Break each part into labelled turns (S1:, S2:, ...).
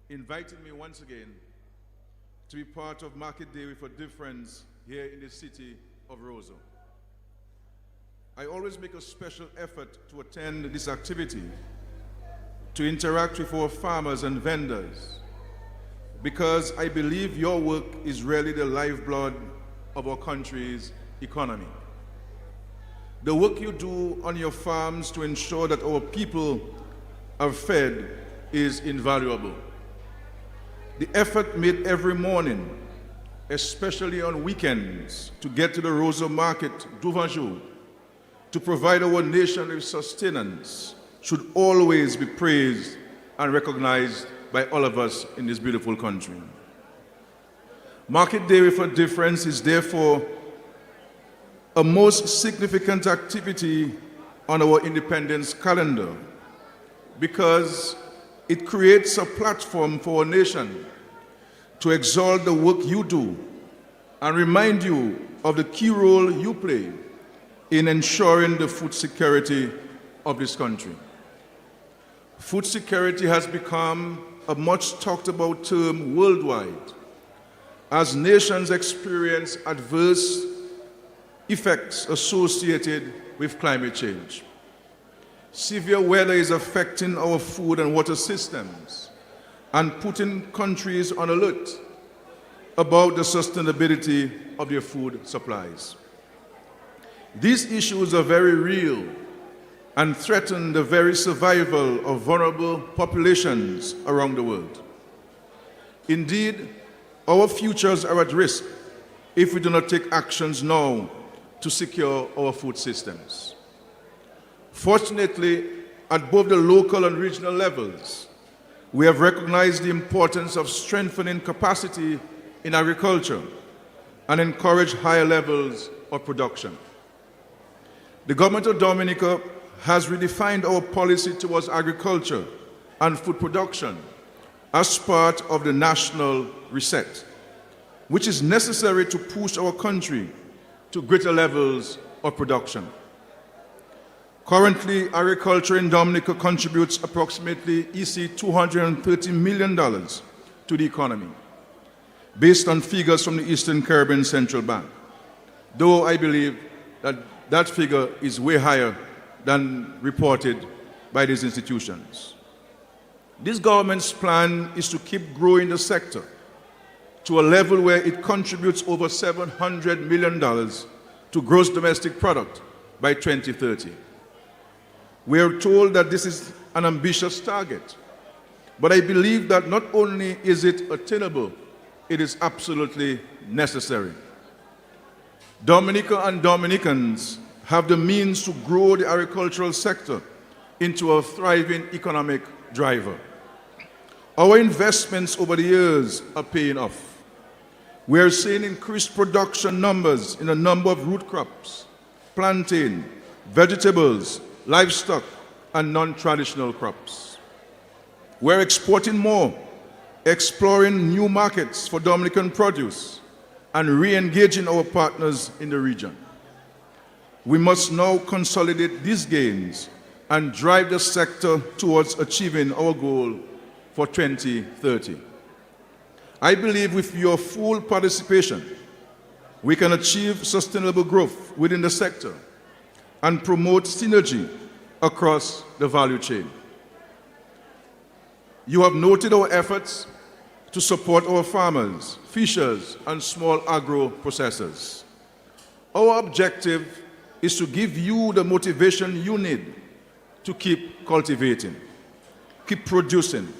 S1: inviting me once again to be part of Market Day with a Difference here in the city of Roseau. I always make a special effort to attend this activity, to interact with our farmers and vendors, because I believe your work is really the lifeblood of our country's economy. The work you do on your farms to ensure that our people are fed is invaluable. The effort made every morning, especially on weekends, to get to the Roseau Market d'Ouverture, to provide our nation with sustenance, should always be praised and recognized by all of us in this beautiful country. Market Day with a Difference is therefore a most significant activity on our independence calendar, because it creates a platform for our nation to exalt the work you do and remind you of the key role you play in ensuring the food security of this country. Food security has become a much talked about term worldwide as nations experience adverse effects associated with climate change. Severe weather is affecting our food and water systems and putting countries on alert about the sustainability of their food supplies. These issues are very real and threaten the very survival of vulnerable populations around the world. Indeed, our futures are at risk if we do not take actions now to secure our food systems. Fortunately, at both the local and regional levels, we have recognized the importance of strengthening capacity in agriculture and encourage higher levels of production. The government of Dominica has redefined our policy towards agriculture and food production as part of the national reset, which is necessary to push our country to greater levels of production. Currently, agriculture in Dominica contributes approximately $230 million to the economy, based on figures from the Eastern Caribbean Central Bank, though I believe that that figure is way higher than reported by these institutions. This government's plan is to keep growing the sector to a level where it contributes over $700 million to gross domestic product by 2030. We are told that this is an ambitious target, but I believe that not only is it attainable, it is absolutely necessary. Dominica and Dominicans have the means to grow the agricultural sector into a thriving economic driver. Our investments over the years are paying off. We are seeing increased production numbers in a number of root crops, plantain, vegetables, livestock, and non-traditional crops. We're exporting more, exploring new markets for Dominican produce, and re-engaging our partners in the region. We must now consolidate these gains and drive the sector towards achieving our goal for 2030. I believe with your full participation, we can achieve sustainable growth within the sector and promote synergy across the value chain. You have noted our efforts to support our farmers, fishers, and small agro-processors. Our objective is to give you the motivation you need to keep cultivating, keep producing,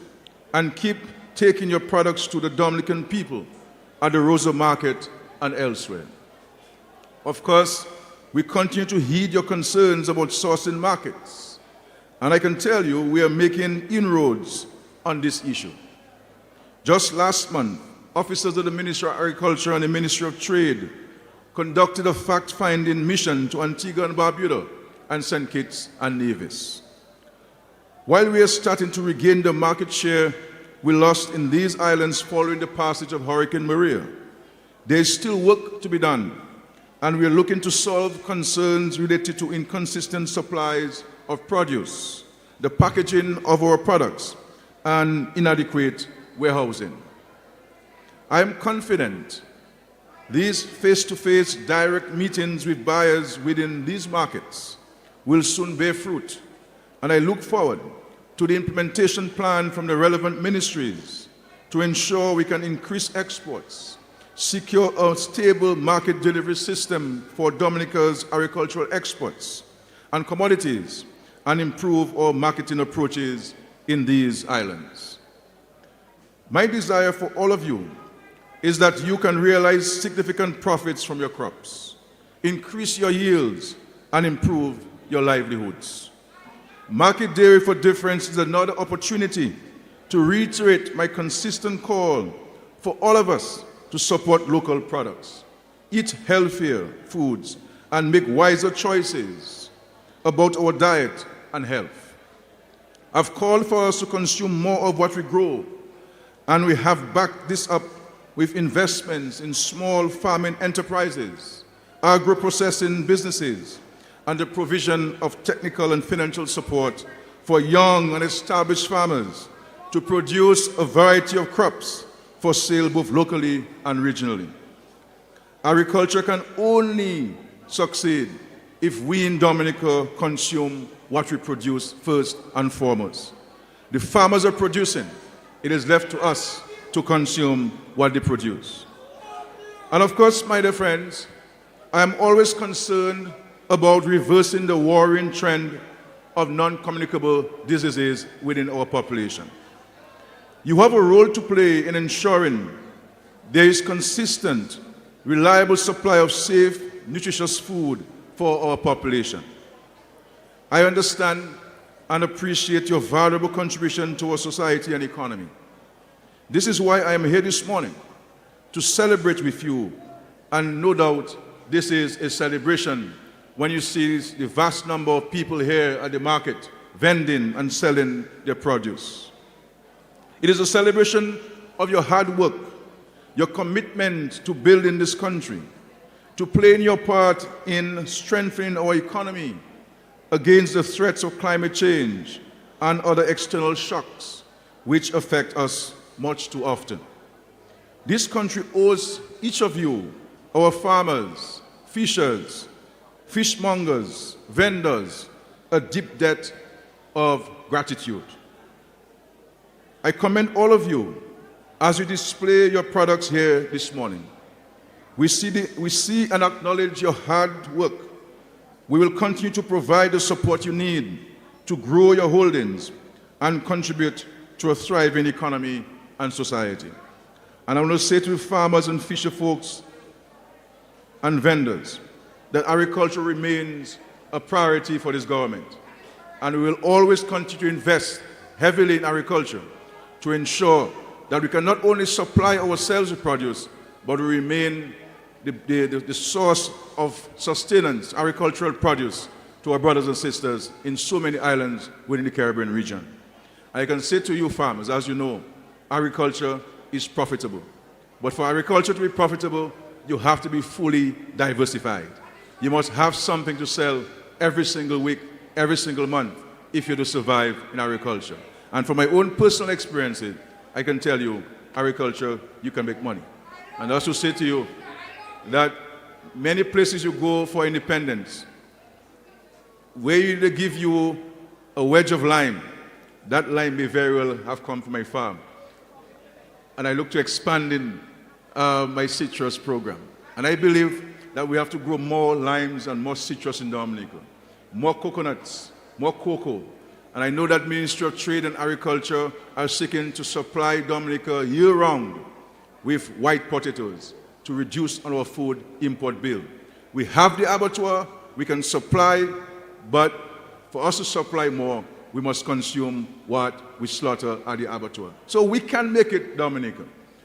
S1: and keep taking your products to the Dominican people at the Roseau Market and elsewhere. Of course, we continue to heed your concerns about sourcing markets, and I can tell you we are making inroads on this issue. Just last month, officers of the Ministry of Agriculture and the Ministry of Trade conducted a fact-finding mission to Antigua and Barbuda and St. Kitts and Nevis. While we are starting to regain the market share we lost in these islands following the passage of Hurricane Maria, there is still work to be done, and we are looking to solve concerns related to inconsistent supplies of produce, the packaging of our products, and inadequate warehousing. I am confident these face-to-face direct meetings with buyers within these markets will soon bear fruit, and I look forward to the implementation plan from the relevant ministries to ensure we can increase exports, secure a stable market delivery system for Dominica's agricultural exports and commodities, and improve our marketing approaches in these islands. My desire for all of you is that you can realize significant profits from your crops, increase your yields, and improve your livelihoods. Market Dairy for Difference is another opportunity to reiterate my consistent call for all of us to support local products, eat healthier foods, and make wiser choices about our diet and health. I've called for us to consume more of what we grow, and we have backed this up with investments in small farming enterprises, agro-processing businesses, and the provision of technical and financial support for young and established farmers to produce a variety of crops for sale both locally and regionally. Agriculture can only succeed if we in Dominica consume what we produce first and foremost. The farmers are producing. It is left to us to consume what they produce. And of course, my dear friends, I am always concerned about reversing the worrying trend of non-communicable diseases within our population. You have a role to play in ensuring there is consistent, reliable supply of safe, nutritious food for our population. I understand and appreciate your valuable contribution to our society and economy. This is why I am here this morning, to celebrate with you, and no doubt this is a celebration when you see the vast number of people here at the market vending and selling their produce. It is a celebration of your hard work, your commitment to building this country, to playing your part in strengthening our economy against the threats of climate change and other external shocks which affect us much too often. This country owes each of you, our farmers, fishers, fishmongers, vendors, a deep debt of gratitude. I commend all of you as you display your products here this morning. We see and acknowledge your hard work. We will continue to provide the support you need to grow your holdings and contribute to a thriving economy and society. And I want to say to farmers and fisher folks and vendors that agriculture remains a priority for this government. And we will always continue to invest heavily in agriculture to ensure that we can not only supply ourselves with produce, but we remain the source of sustenance, agricultural produce, to our brothers and sisters in so many islands within the Caribbean region. I can say to you farmers, as you know, agriculture is profitable. But for agriculture to be profitable, you have to be fully diversified. You must have something to sell every single week, every single month, if you're to survive in agriculture. And from my own personal experiences, I can tell you, agriculture, you can make money. And I also say to you that many places you go for independence, where they give you a wedge of lime, that lime may very well have come from my farm. And I look to expanding my citrus program. And I believe that we have to grow more limes and more citrus in Dominica, more coconuts, more cocoa. And I know that Ministry of Trade and Agriculture are seeking to supply Dominica year-round with white potatoes to reduce our food import bill. We have the abattoir, we can supply, but for us to supply more, we must consume what we slaughter at the abattoir. So we can make it, Dominica.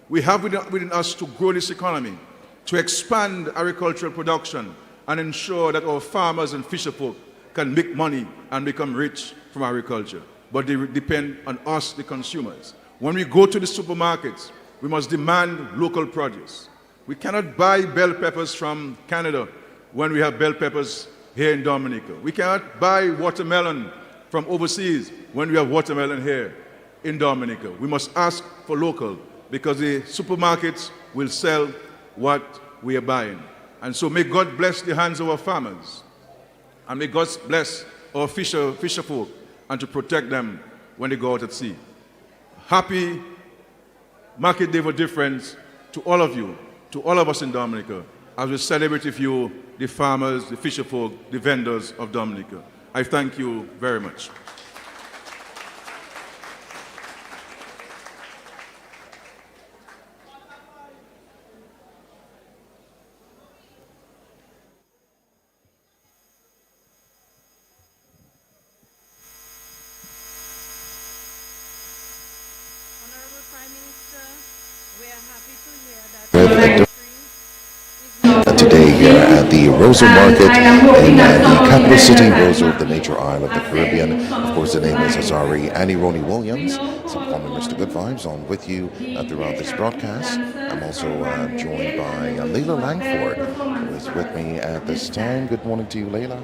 S1: We have within us to grow this economy, to expand agricultural production, and ensure that our farmers and fisherfolk can make money and become rich from agriculture. But they depend on us, the consumers. When we go to the supermarkets, we must demand local produce. We cannot buy bell peppers from Canada when we have bell peppers here in Dominica. We cannot buy watermelon from overseas when we have watermelon here. in Dominica. We must ask for local because the supermarkets will sell what we are buying. And so may God bless the hands of our farmers, and may God bless our fisher folk and to protect them when they go out at sea. Happy Market Day for Difference to all of you, to all of us in Dominica, as we celebrate with you the farmers, the fisher folk, the vendors of Dominica. I thank you very much.
S2: Today here at the Roseau Market in the capital city, Roseau, the major isle of the Caribbean. Of course, the name is Hazari Annie Ronnie Williams. Some call me Mr. Good Vibes on with you throughout this broadcast. I'm also joined by Layla Langford, who is with me at this time. Good morning to you, Layla.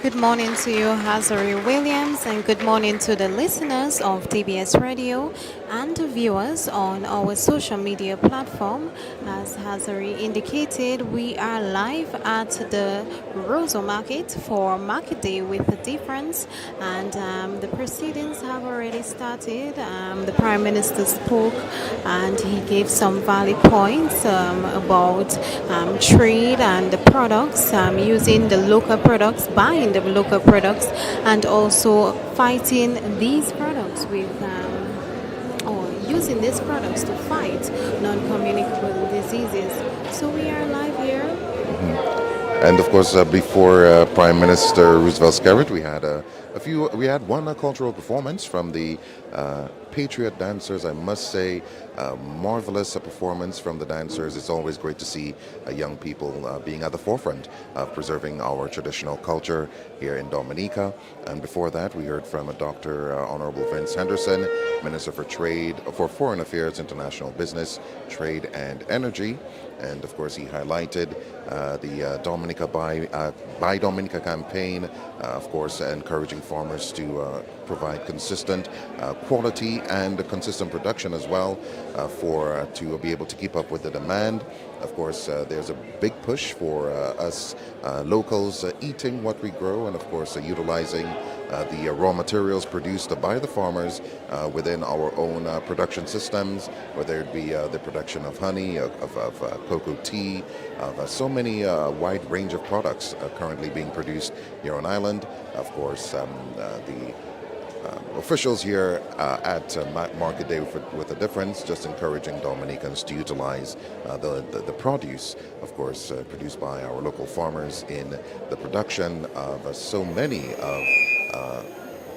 S3: Good morning to you, Hazari Williams, and good morning to the listeners of TBS Radio and the viewers on our social media platform. As Hazari indicated, we are live at the Roseau Market for Market Day with a Difference, and the proceedings have already started. The Prime Minister spoke and he gave some valid points about trade and the products, using the local products, buying the local products, and also fighting these products with or using these products to fight non-communicable diseases. So we are live here.
S2: And of course, before Prime Minister Roosevelt Skerrit, we had one cultural performance from the Patriot dancers. I must say, marvelous performance from the dancers. It's always great to see young people being at the forefront of preserving our traditional culture here in Dominica. And before that, we heard from Dr. Honorable Vince Henderson, Minister for Trade, for Foreign Affairs, International Business, Trade and Energy. And of course, he highlighted the Dominica Buy Dominica campaign, of course, encouraging farmers to provide consistent quality and consistent production as well to be able to keep up with the demand. Of course, there's a big push for us locals eating what we grow, and of course utilizing the raw materials produced by the farmers within our own production systems, whether it be the production of honey, of cocoa tea, of so many wide range of products currently being produced here on island. Of course, the officials here at Market Day with a Difference, just encouraging Dominicans to utilize the produce, of course, produced by our local farmers in the production of so many of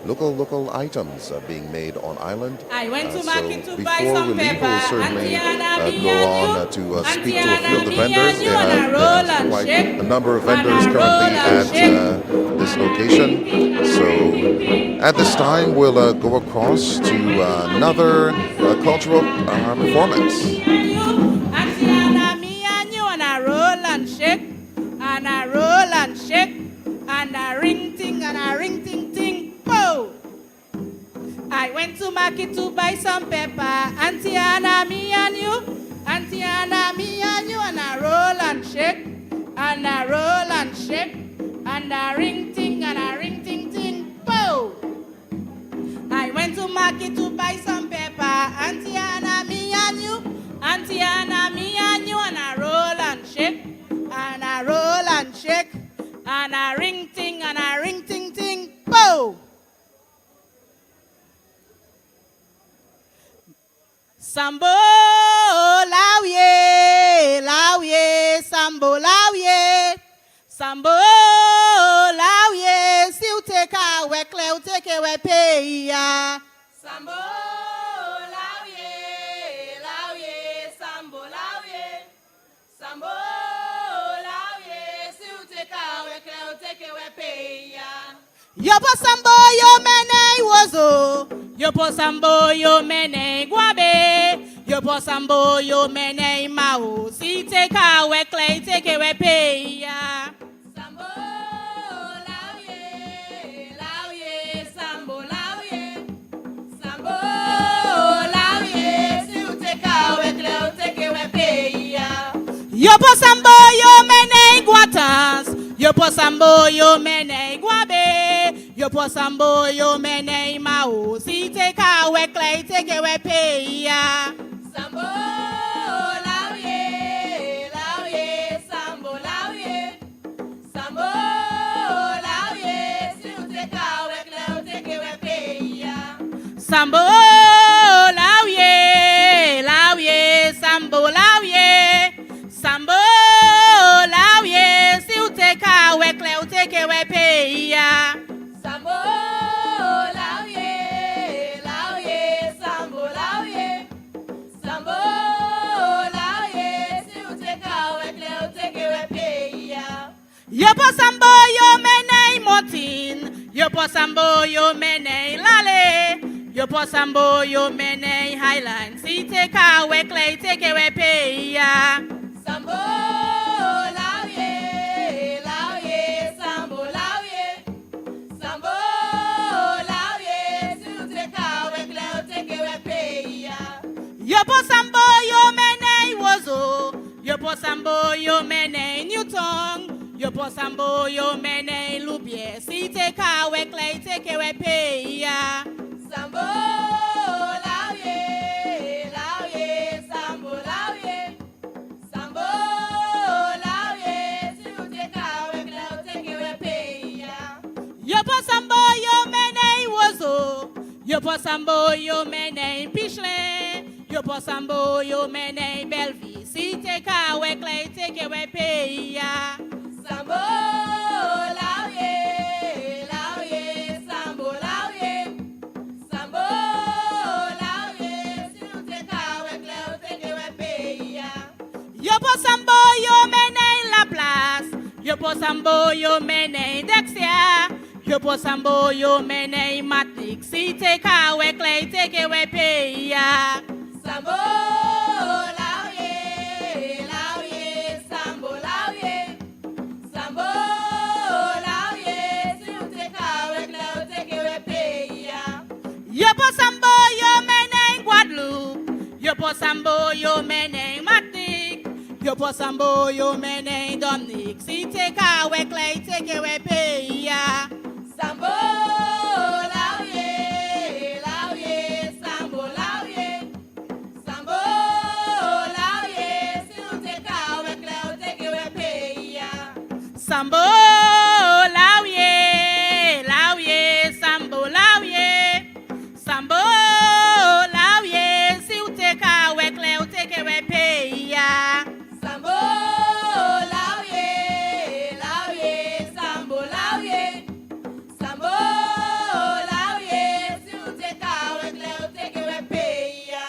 S2: local items being made on island.
S4: I went to market to
S2: before
S4: buy some
S2: we leave,
S4: pepper.
S2: we'll certainly go on to speak to a few of the vendors. There's quite a number of vendors currently at this location. So at this time, we'll go across to another cultural performance.
S4: And I roll and shake, and I roll and shake, and I ring ting, and I ring ting ting, po. I went to market to buy some pepper. Auntie Anna, me and you. Auntie Anna, me and you. And I roll and shake, and I roll and shake, and I ring ting, and I ring ting ting, po. I went to market to buy some pepper. Auntie Anna, me and you. Auntie Anna, me and you. And I roll and shake, and I roll and shake, and I ring ting, and I ring ting ting, po. Sambo lawie, sambo lawie, sambo lawie. Si ou take away clear, ou take away pay ya. Sambo lawie, sambo lawie, sambo lawie. Si ou take away clear, ou take away pay ya. Yo po sambo yo mene wozo, yo po sambo yo mene guabe, yo po sambo yo mene mao. Si take away clay, take away pay ya. Sambo lawie, sambo lawie, Yo posambo yo mene guatans. Yo posambo yo mene guabe. Yo posambo yo mene mao. Si te ka we clay take we pay ya. Sambo lauye, sambo lauye. Sambo lauye, si te ka we clay take we pay ya. Sambo lauye, sambo lauye. Sambo lauye, si ou te ka wekle ou te ke we pay ya. Sambo lauye, sambo lauye. Sambo lauye, si ou te ka wekle ou te ke we pay ya. Yo po sambo yo mene motin, yo po sambo yo mene lale. Yo po sambo yo mene highland, si te ka wekle te ke we pay ya. Sambo lauye, sambo lauye. Sambo lauye, si ou te ka wekle ou te ke we pay ya. Yo po sambo yo mene wozo. Yo po sambo yo mene Newton. Yo po sambo yo mene lubie, si te ka wekle te ke we pay ya. Sambo lauye, sambo lauye. Sambo lauye, si ou te ka wekle ou te ke we pay ya. Yo po sambo yo mene wozo. Yo po sambo yo mene Pichelin. Yo po sambo yo mene Belleville, si te ka wekle te ke we pay ya. Sambo lauye, sambo lauye. Sambo lauye, si ou te ka wekle ou te ke we pay ya. Yo po sambo yo mene La Place. Yo po sambo yo mene Dexia. Yo po sambo yo mene Matic, si te ka wekle te ke we pay ya. Sambo lauye, sambo lauye. Sambo lauye, si ou te ka wekle ou te ke we pay ya. Yo po sambo yo mene Guadeloupe. Yo po sambo yo mene Martinique. Yo po sambo yo mene Dominique, si te ka wekle te ke we pay ya. Sambo lauye, sambo lauye. Sambo lauye, si ou te ka wekle ou te ke we pay ya. Sambo lauye, sambo lauye. Sambo lauye, si ou te ka wekle ou te ke we pay ya. Sambo lauye, sambo lauye. Sambo lauye, si ou te ka wekle ou te ke we pay ya.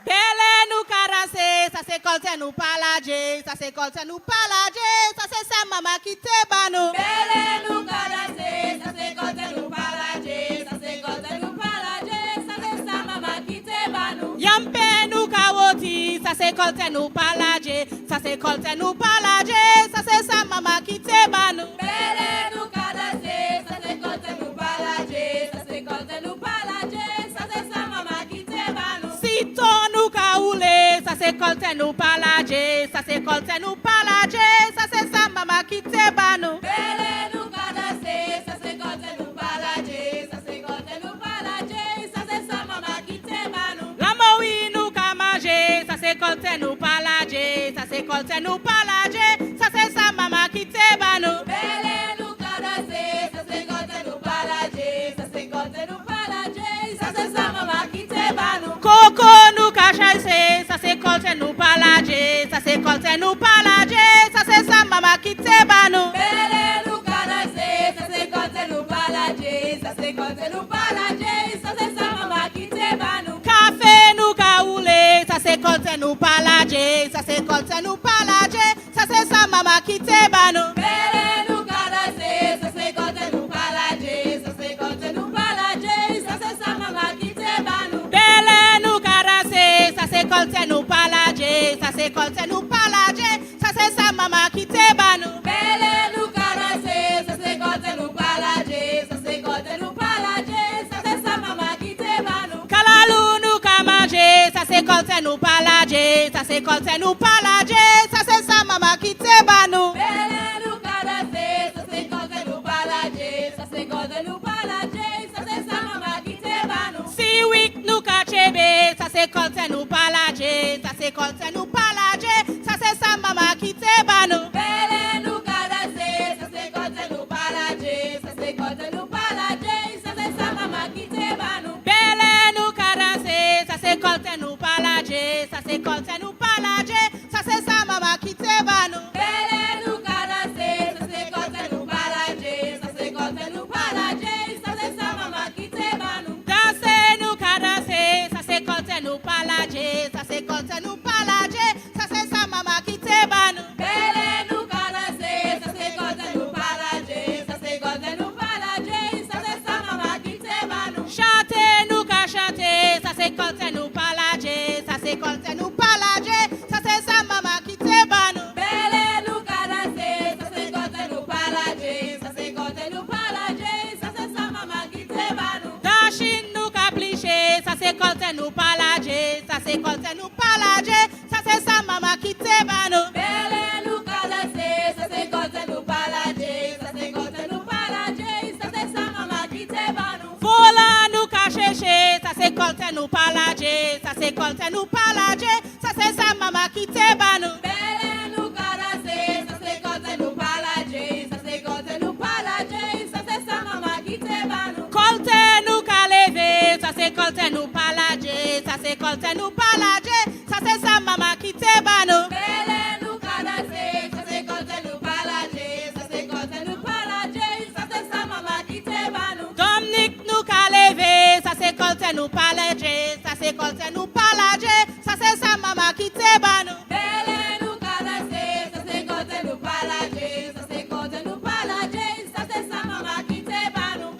S4: Bele nou karase, sa se kolte nou palaje, sa se kolte nou palaje, sa se sa mama ki te banou. Bele nou karase, sa se kolte nou palaje, sa se kolte nou palaje, sa se sa mama ki te banou. Yampe nou kawoti, sa se kolte nou palaje, sa se kolte nou palaje, sa se sa mama ki te banou. Bele nou karase, sa se kolte nou palaje, sa se kolte nou palaje, sa se sa mama ki te banou. Sito nou kaoule, sa se kolte nou palaje, sa se kolte nou palaje, sa se sa mama ki te banou. Bele nou karase, sa se kolte nou palaje, sa se kolte nou palaje, sa se sa mama ki te banou. La moui nou ka manje, sa se kolte nou palaje, sa se kolte nou palaje, sa se sa mama ki te banou. Bele nou karase, sa se kolte nou palaje, sa se kolte nou palaje, sa se sa mama ki te banou. Koko nou ka chaise, sa se kolte nou palaje, sa se kolte nou palaje, sa se sa mama ki te banou. Bele nou karase, sa se kolte nou palaje, sa se kolte nou palaje, sa se sa mama ki te banou. Kafe nou ka oule, sa se kolte nou palaje, sa se kolte nou palaje, sa se sa mama ki te banou. Bele nou karase, sa se kolte nou palaje, sa se kolte nou palaje, sa se sa mama ki te banou. Bele nou karase, sa se kolte nou palaje, sa se kolte nou palaje, sa se sa mama ki te banou. Bele nou karase, sa se kolte nou palaje, sa se kolte nou palaje, sa se sa mama ki te banou. Kalalou nou ka manje, sa se kolte nou palaje, ça c'est kolte nou palaje, ça c'est sa maman qui te banou.
S5: Bele nou kadase, ça c'est kolte nou palaje, ça c'est kolte nou palaje, ça c'est sa maman qui te banou.
S4: Si wik nou kachebe, ça c'est kolte nou palaje, ça c'est kolte nou palaje, ça c'est sa maman qui te banou.
S5: Bele nou kadase, ça c'est kolte nou palaje, ça c'est kolte nou palaje, ça c'est sa maman qui te banou.
S4: Bele nou kadase, ça c'est kolte nou palaje, ça c'est kolte nou palaje, ça c'est sa maman qui te banou.
S5: Bele nou kadase, ça c'est kolte nou palaje, ça c'est kolte nou palaje, ça c'est sa maman qui te banou.
S4: Danse nou kadase, ça c'est kolte nou palaje, ça c'est kolte nou palaje, ça c'est sa maman qui te banou.
S5: Bele nou kadase, ça c'est kolte nou palaje, ça c'est kolte nou palaje, ça c'est sa maman qui te banou.
S4: Chante nou ka chante, ça c'est kolte nou palaje, ça c'est kolte nou palaje, ça c'est sa maman qui te banou.
S5: Bele nou kadase, ça c'est kolte nou palaje, ça c'est kolte nou palaje, ça c'est sa maman qui te banou.
S4: Dashin nou ka pliche, ça c'est kolte nou palaje, ça c'est kolte nou palaje, ça c'est sa maman qui te banou.
S5: Bele nou kadase, ça c'est kolte nou palaje, ça c'est kolte nou palaje, ça c'est sa maman qui te banou.
S4: Vola nou ka cheche, ça c'est kolte nou palaje, ça c'est kolte nou palaje, ça c'est sa maman qui te banou.
S5: Bele nou kadase, ça c'est kolte nou palaje, ça c'est kolte nou palaje, ça c'est sa maman qui te banou.
S4: Kolte nou ka leve, ça c'est kolte nou palaje, ça c'est kolte nou palaje, ça c'est sa maman qui te banou.
S5: Bele nou kadase, ça c'est kolte nou palaje, ça c'est kolte nou palaje, ça c'est sa maman qui te banou.
S4: Dominique nou ka leve, ça c'est kolte nou palaje, ça c'est kolte nou palaje, ça c'est sa maman qui te banou.
S5: Bele nou kadase, ça c'est kolte nou palaje, ça c'est kolte nou palaje, ça c'est sa maman qui te banou.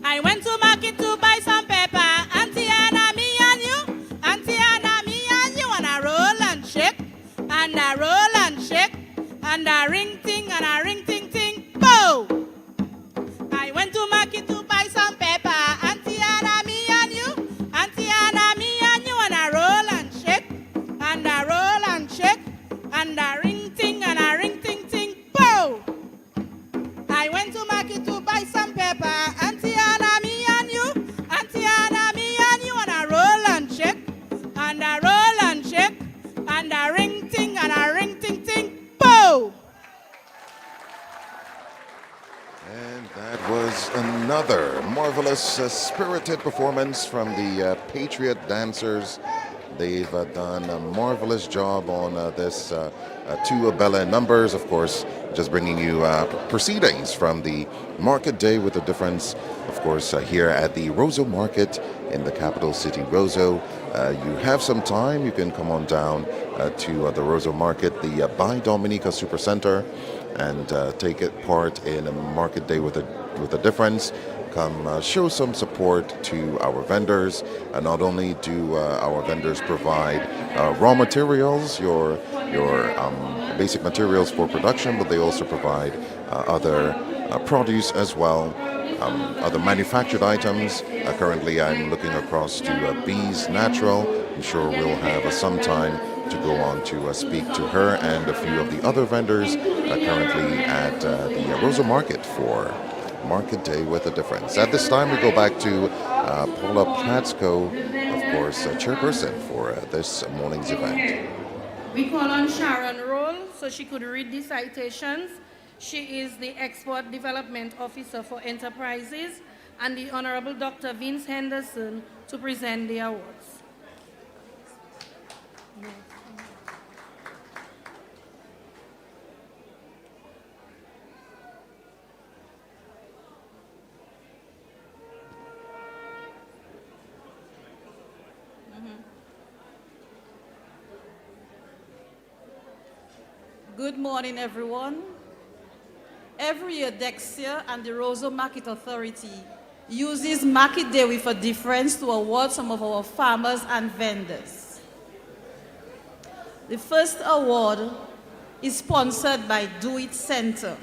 S4: I went to market to buy some pepper. Auntie Anna, me and you. Auntie Anna, me and you. And I roll and shake. And I roll and shake. And I ring ting and I ring ting ting. Bow! I went to market to buy some pepper. Auntie Anna, me and you. Auntie Anna, me and you. And I roll and shake. And I roll and shake. And I ring ting and I ring ting ting. Bow! I went to market to buy some pepper. Auntie Anna, me and you. Auntie Anna, me and you. And I roll and shake. And I roll and shake. And I ring ting and I ring ting ting. Bow!
S2: And that was another marvelous, spirited performance from the Patriot Dancers. They've done a marvelous job on this two Bella numbers, of course, just bringing you proceedings from the Market Day with a Difference, of course, here at the Roseau Market in the capital city, Roseau. You have some time, you can come on down to the Roseau Market, the By Dominica Supercenter, and take part in a Market Day with a Difference. Come show some support to our vendors. Not only do our vendors provide raw materials, your basic materials for production, but they also provide other produce as well, other manufactured items. Currently, I'm looking across to Bees Natural. I'm sure we'll have some time to go on to speak to her and a few of the other vendors currently at the Roseau Market for Market Day with a Difference. At this time, we go back to Paula Platsko, of course, chairperson for this morning's event.
S6: We call on Sharon Roll so she could read the citations. She is the Export Development Officer for Enterprises, and the Honorable Dr. Vince Henderson to present the awards.
S7: Good morning, everyone. Every year, Dexia and the Roseau Market Authority uses Market Day with a Difference to award some of our farmers and vendors. The first award is sponsored by Do It Center.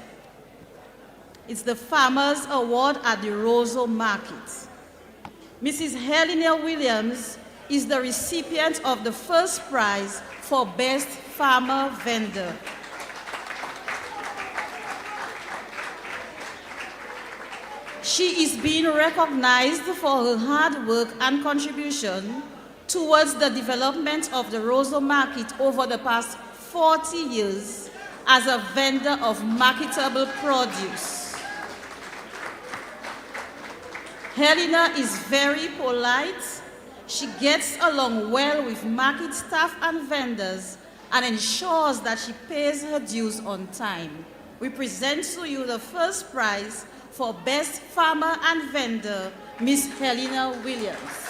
S7: It's the Farmers Award at the Roseau Market. Mrs. Helena Williams is the recipient of the first prize for Best Farmer Vendor. She is being recognized for her hard work and contribution towards the development of the Roseau Market over the past 40 years as a vendor of marketable produce. Helena is very polite. She gets along well with market staff and vendors and ensures that she pays her dues on time. We present to you the first prize for Best Farmer and Vendor, Miss Helena Williams.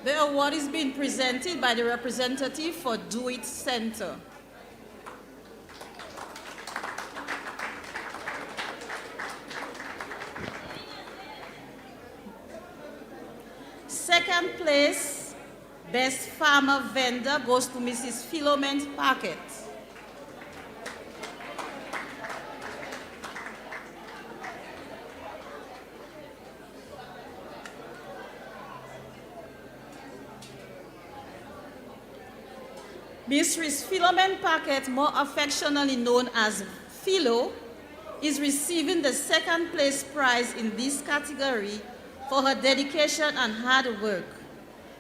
S7: The award is being presented by the representative for Do It Center. Second place, Best Farmer Vendor, goes to Mrs. Philomene Paquette. Mistress Philomene Paquette, more affectionately known as Philo, is receiving the second place prize in this category for her dedication and hard work.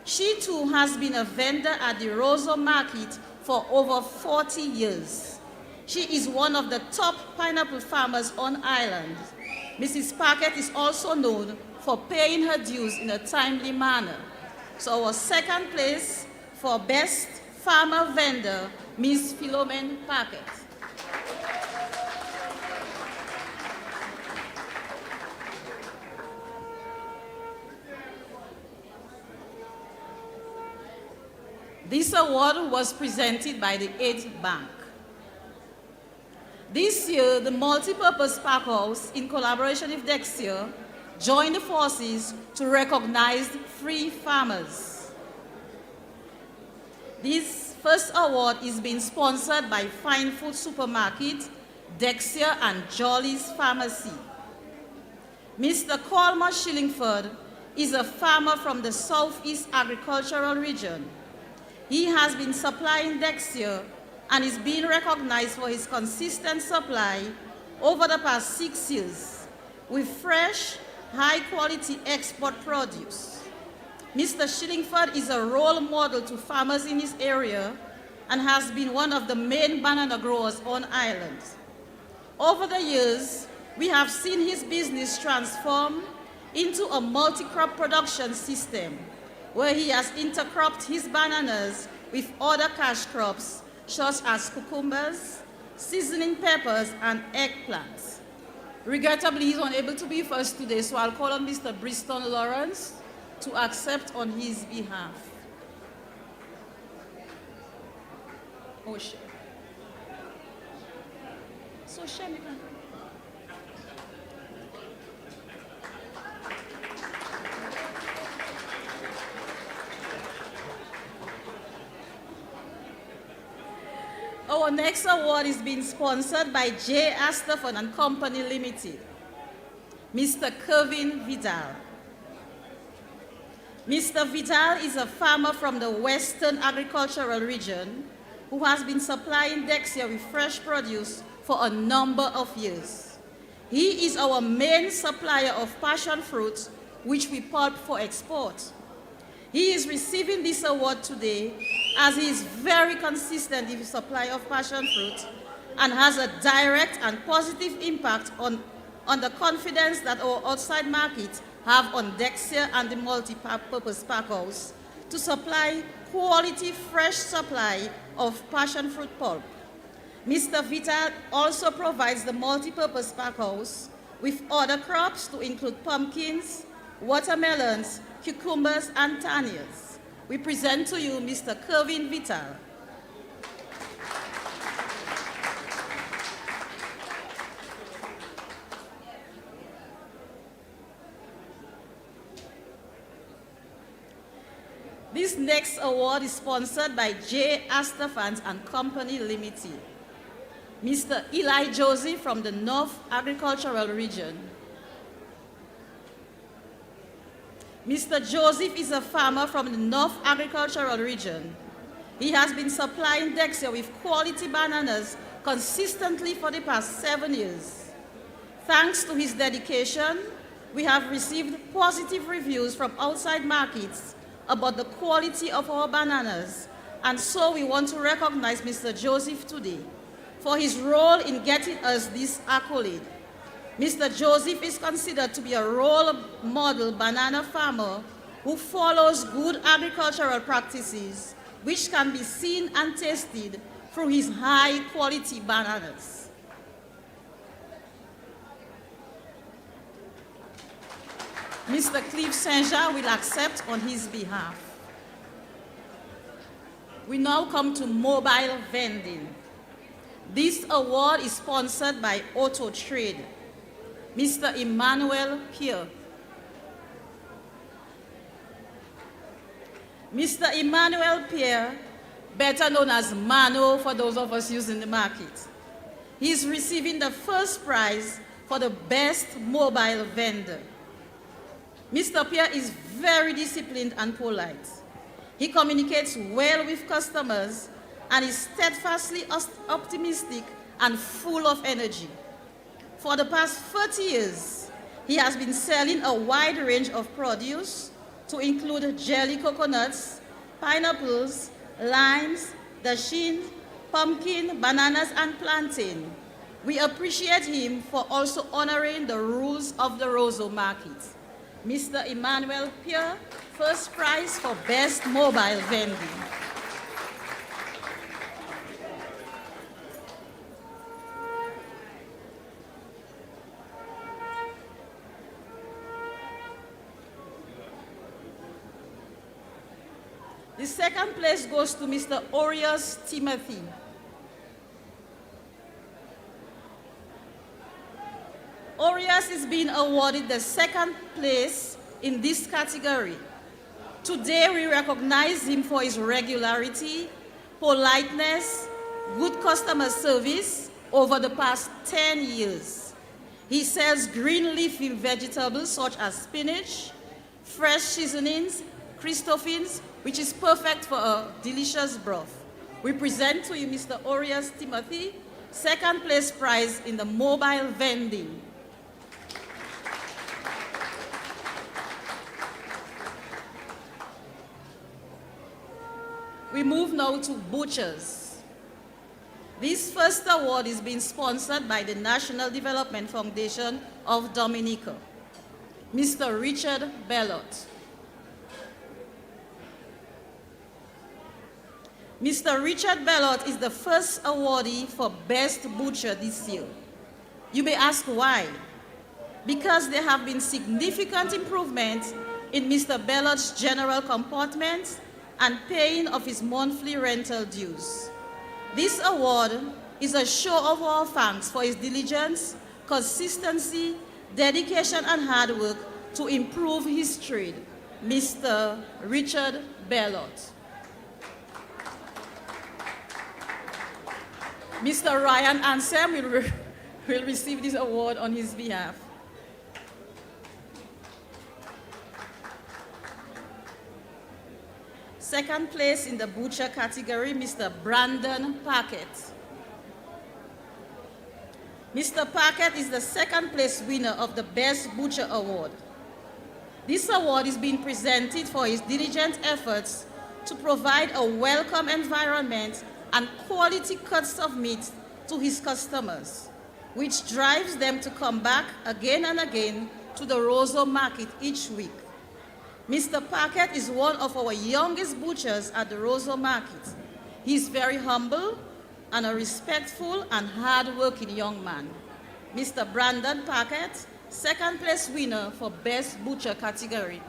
S7: She too has been a vendor at the Roseau Market for over 40 years. She is one of the top pineapple farmers on island. Mrs. Paquette is also known for paying her dues in a timely manner. So our second place for Best Farmer Vendor, Ms. Philomene Paquette. This award was presented by the 8th Bank. This year, the Multipurpose Park House, in collaboration with Dexia, joined forces to recognize free farmers. This first award is being sponsored by Fine Food Supermarket, Dexia, and Jolly's Pharmacy. Mr. Colmer Shillingford is a farmer from the Southeast Agricultural Region. He has been supplying Dexia and is being recognized for his consistent supply over the past 6 years with fresh, high-quality export produce. Mr. Shillingford is a role model to farmers in his area and has been one of the main banana growers on island. Over the years, we have seen his business transform into a multi-crop production system where he has intercropped his bananas with other cash crops such as cucumbers, seasoning peppers, and eggplants. Regrettably, he's unable to be with us today, so I'll call on Mr. Briston Lawrence to accept on his behalf. Oh, shit. So, Shem, our next award is being sponsored by J. Astafon and Company Limited. Mr. Kevin Vidal. Mr. Vidal is a farmer from the Western Agricultural Region who has been supplying Dexia with fresh produce for a number of years. He is our main supplier of passion fruit, which we pulp for export. He is receiving this award today as he is very consistent in the supply of passion fruit and has a direct and positive impact on the confidence that our outside markets have on Dexia and the Multipurpose Park House to supply quality fresh supply of passion fruit pulp. Mr. Vital also provides the Multipurpose Park House with other crops to include pumpkins, watermelons, cucumbers, and tanias. We present to you Mr. Kevin Vital. This next award is sponsored by J. Astafans and Company Limited. Mr. Eli Joseph from the North Agricultural Region. Mr. Joseph is a farmer from the North Agricultural Region. He has been supplying Dexia with quality bananas consistently for the past 7 years. Thanks to his dedication, we have received positive reviews from outside markets about the quality of our bananas, and so we want to recognize Mr. Joseph today for his role in getting us this accolade. Mr. Joseph is considered to be a role model banana farmer who follows good agricultural practices, which can be seen and tasted through his high-quality bananas. Mr. Clive Saint-Jean will accept on his behalf. We now come to mobile vending. This award is sponsored by Auto Trade. Mr. Emmanuel Pierre. Mr. Emmanuel Pierre, better known as Mano for those of us using the market. He is receiving the first prize for the best mobile vendor. Mr. Pierre is very disciplined and polite. He communicates well with customers and is steadfastly optimistic and full of energy. For the past 30 years, he has been selling a wide range of produce to include jelly coconuts, pineapples, limes, dasheen, pumpkin, bananas, and plantain. We appreciate him for also honoring the rules of the Roseau market. Mr. Emmanuel Pierre, first prize for best mobile vending. The second place goes to Mr. Orius Timothy. Orius is being awarded the second place in this category. Today we recognize him for his regularity, politeness, good customer service over the past 10 years. He sells green leafy vegetables such as spinach, fresh seasonings, Christophines, which is perfect for a delicious broth. We present to you Mr. Orius Timothy, second place prize in the mobile vending. We move now to butchers. This first award is being sponsored by the National Development Foundation of Dominica. Mr. Richard Bellot. Mr. Richard Bellot is the first awardee for Best Butcher this year. You may ask why. Because there have been significant improvements in Mr. Bellot's general comportment and paying of his monthly rental dues. This award is a show of our thanks for his diligence, consistency, dedication, and hard work to improve his trade. Mr. Richard Bellot. Mr. Ryan Ansem will receive this award on his behalf. Second place in the butcher category, Mr. Brandon Packett. Mr. Packett is the second place winner of the Best Butcher Award. This award is being presented for his diligent efforts to provide a welcome environment and quality cuts of meat to his customers, which drives them to come back again and again to the Roseau market each week. Mr. Packett is one of our youngest butchers at the Roseau market. He is very humble and a respectful and hard-working young man. Mr. Brandon Packett, second place winner for Best Butcher category.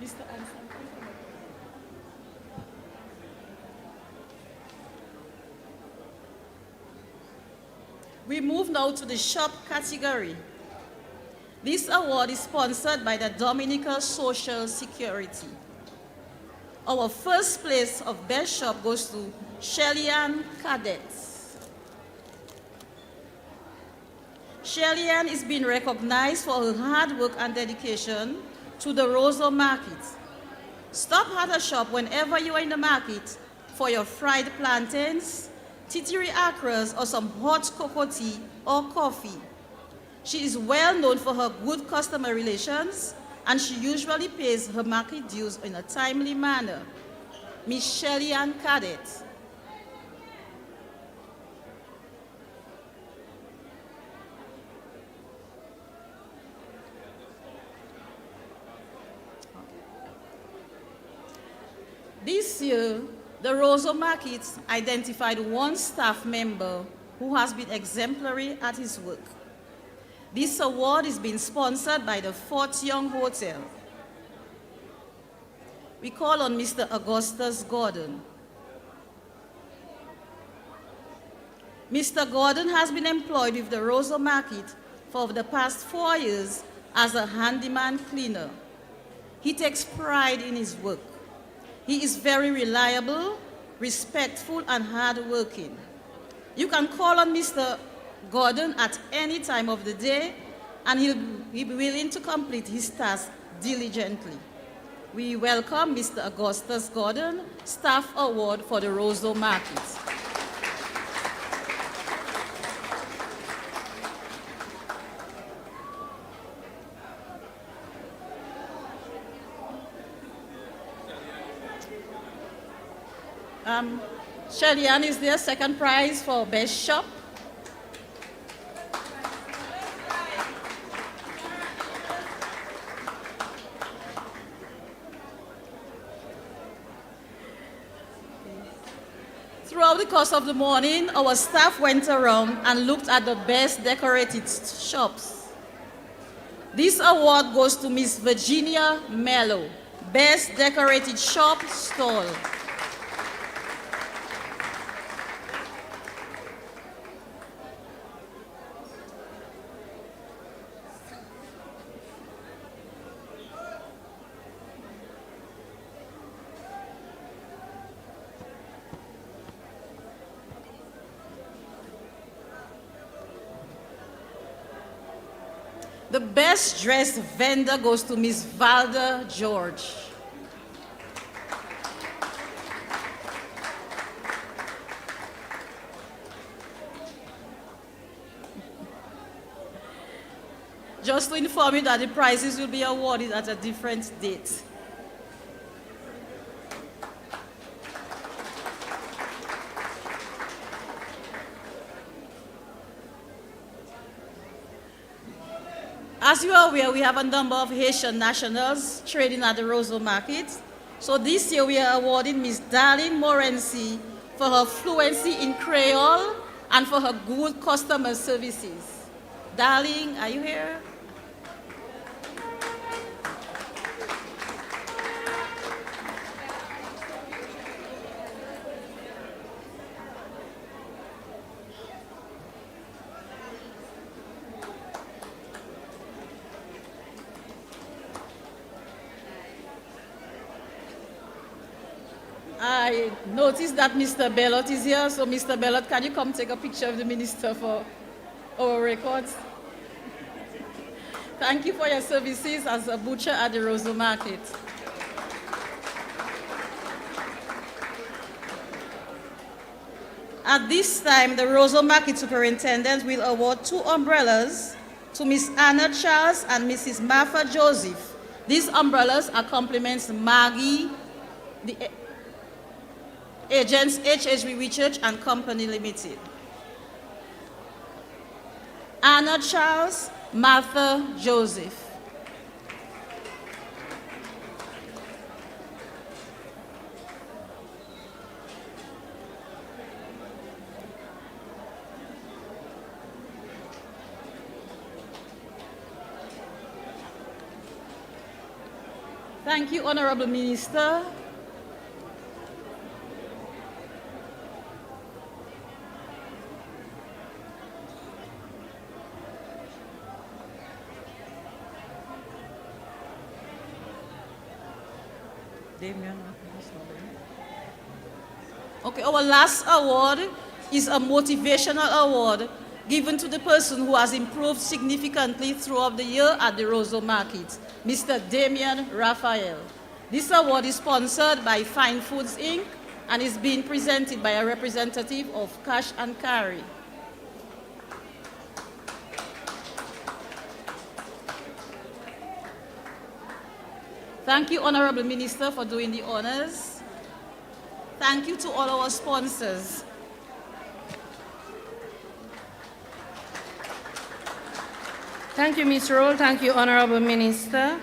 S7: Mr. Anson. We move now to the shop category. This award is sponsored by the Dominica Social Security. Our first place of best shop goes to Shelly-Ann Cadet. Shelly-Ann is being recognized for her hard work and dedication to the Roseau Market. Stop at her shop whenever you are in the market for your fried plantains, titiri akras, or some hot cocoa tea or coffee. She is well known for her good customer relations, and she usually pays her market dues in a timely manner. Miss Shelly-Ann Cadet. This year, the Roseau Market identified one staff member who has been exemplary at his work. This award is being sponsored by the Fort Young Hotel. We call on Mr. Augustus Gordon. Mr. Gordon has been employed with the Roseau Market for the past 4 years as a handyman cleaner. He takes pride in his work. He is very reliable, respectful, and hardworking. You can call on Mr. Gordon at any time of the day, and he'll be willing to complete his task diligently. We welcome Mr. Augustus Gordon, Staff Award for the Roseau Market. Shelly-Ann is there, second prize for best shop. Throughout the course of the morning, our staff went around and looked at the best decorated shops. This award goes to Miss Virginia Mello, Best Decorated Shop Stall. The best dressed vendor goes to Miss Valda George. Just to inform you that the prizes will be awarded at a different date. As you are aware, we have a number of Haitian nationals trading at the Roseau Market. So this year we are awarding Miss Darlene Morency for her fluency in Creole and for her good customer services. Darling, are you here? I noticed that Mr. Bellot is here, so Mr. Bellot, can you come take a picture of the minister for our records? Thank you for your services as a butcher at the Roseau Market. At this time, the Roseau Market Superintendent will award 2 umbrellas to Miss Anna Charles and Mrs. Martha Joseph. These umbrellas are compliments to Maggie, the agents HHB Research and Company Limited. Anna Charles, Martha Joseph. Thank you, Honorable Minister. Okay, our last award is a motivational award given to the person who has improved significantly throughout the year at the Roseau Market, Mr. Damian Raphael. This award is sponsored by Fine Foods Inc. and is being presented by a representative of Cash and Carry. Thank you, Honorable Minister, for doing the honors. Thank you to all our sponsors.
S6: Thank you, Ms. Roll. Thank you, Honorable Minister.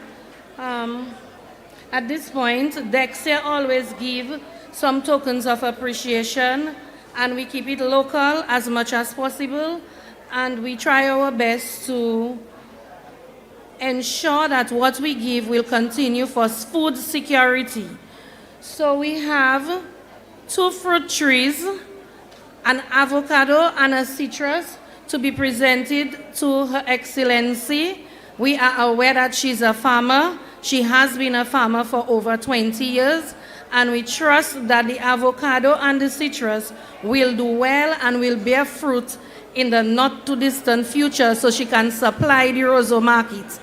S6: At this point, Dexia always give some tokens of appreciation, and we keep it local as much as possible, and we try our best to ensure that what we give will continue for food security. So we have 2 fruit trees, an avocado and a citrus to be presented to Her Excellency. We are aware that she's a farmer. She has been a farmer for over 20 years, and we trust that the avocado and the citrus will do well and will bear fruit in the not too distant future so she can supply the Roseau Market.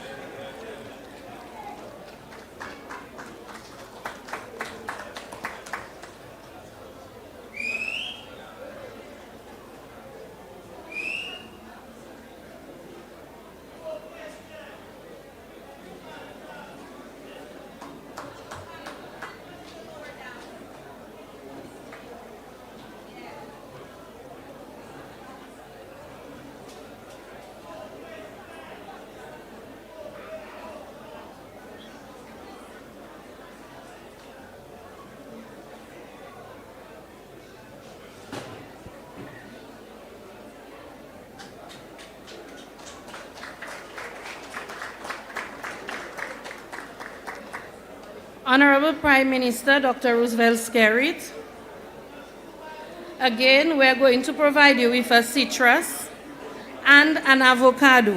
S6: Honorable Prime Minister Dr. Roosevelt Skerrit, again, we're going to provide you with a citrus and an avocado.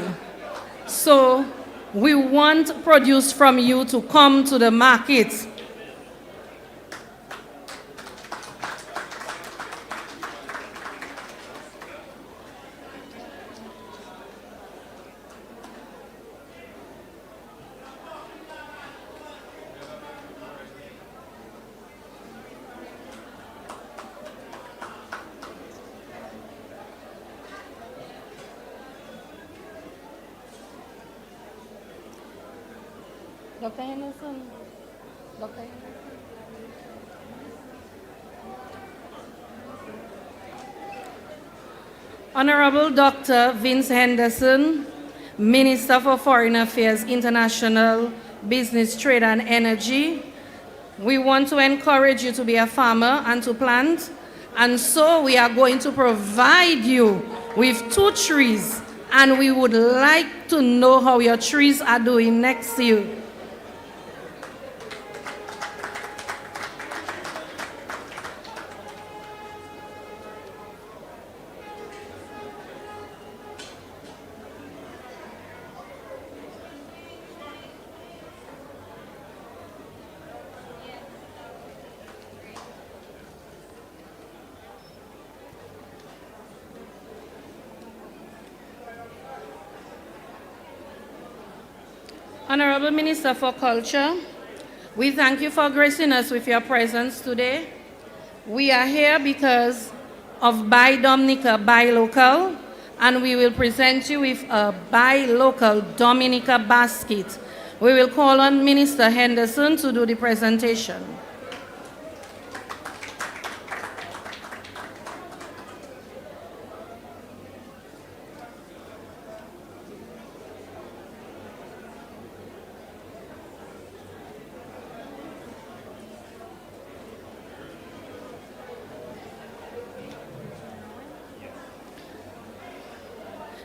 S6: So we want produce from you to come to the market. Dr. Henderson. Dr. Henderson. Honorable Dr. Vince Henderson, Minister for Foreign Affairs, International Business, Trade and Energy. We want to encourage you to be a farmer and to plant, and so we are going to provide you with 2 trees, and we would like to know how your trees are doing next year. Honorable Minister for Culture, we thank you for gracing us with your presence today. We are here because of Buy Dominica, Buy Local, and we will present you with a Buy Local Dominica basket. We will call on Minister Henderson to do the presentation.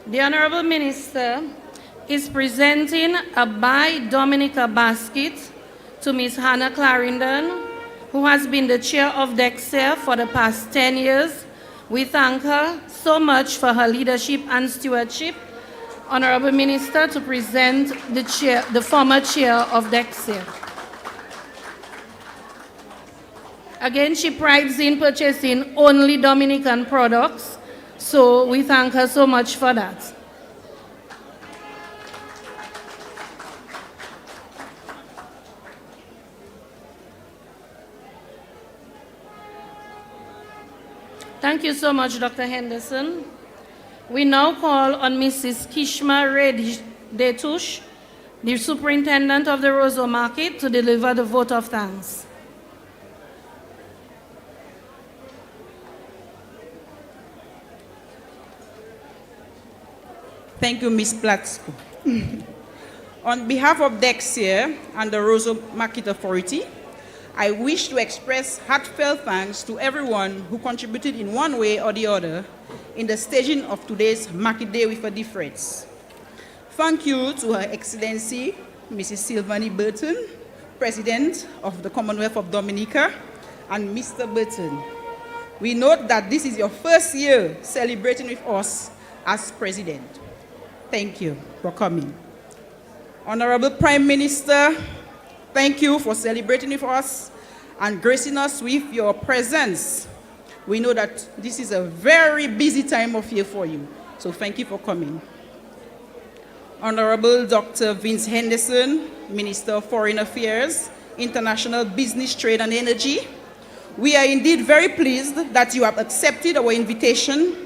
S6: The Honorable Minister is presenting a Buy Dominica basket to Ms. Hannah Clarendon, who has been the chair of Dexia for the past 10 years. We thank her so much for her leadership and stewardship. Honorable Minister, to present the former chair of Dexia. Again, she prides in purchasing only Dominican products, so we thank her so much for that. Thank you so much, Dr. Henderson. We now call on Mrs. Kishma Detush, the superintendent of the Roseau Market, to deliver the vote of thanks.
S8: Thank you, Ms. Platsko. On behalf of Dexia and the Roseau Market Authority, I wish to express heartfelt thanks to everyone who contributed in one way or the other in the staging of today's Market Day with a Difference. Thank you to Her Excellency, Mrs. Sylvanie Burton, President of the Commonwealth of Dominica, and Mr. Burton. We note that this is your first year celebrating with us as President. Thank you for coming. Honorable Prime Minister, thank you for celebrating with us and gracing us with your presence. We know that this is a very busy time of year for you, so thank you for coming. Honorable Dr. Vince Henderson, Minister of Foreign Affairs, International Business, Trade and Energy, we are indeed very pleased that you have accepted our invitation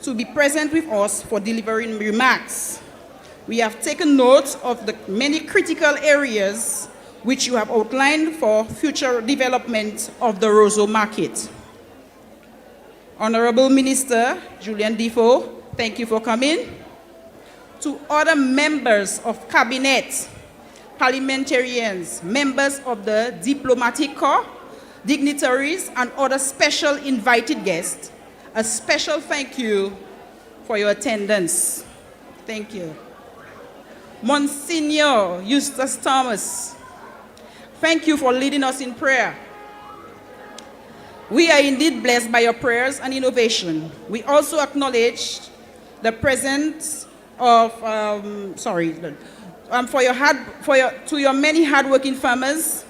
S8: to be present with us for delivering remarks. We have taken note of the many critical areas which you have outlined for future development of the Roseau Market. Honorable Minister Julian Defoe, thank you for coming. To other members of Cabinet, parliamentarians, members of the Diplomatic Corps, dignitaries, and other special invited guests, a special thank you for your attendance. Thank you. Monsignor Eustace Thomas, thank you for leading us in prayer. We are indeed blessed by your prayers and innovation. We also acknowledge the presence of, to your many hardworking farmers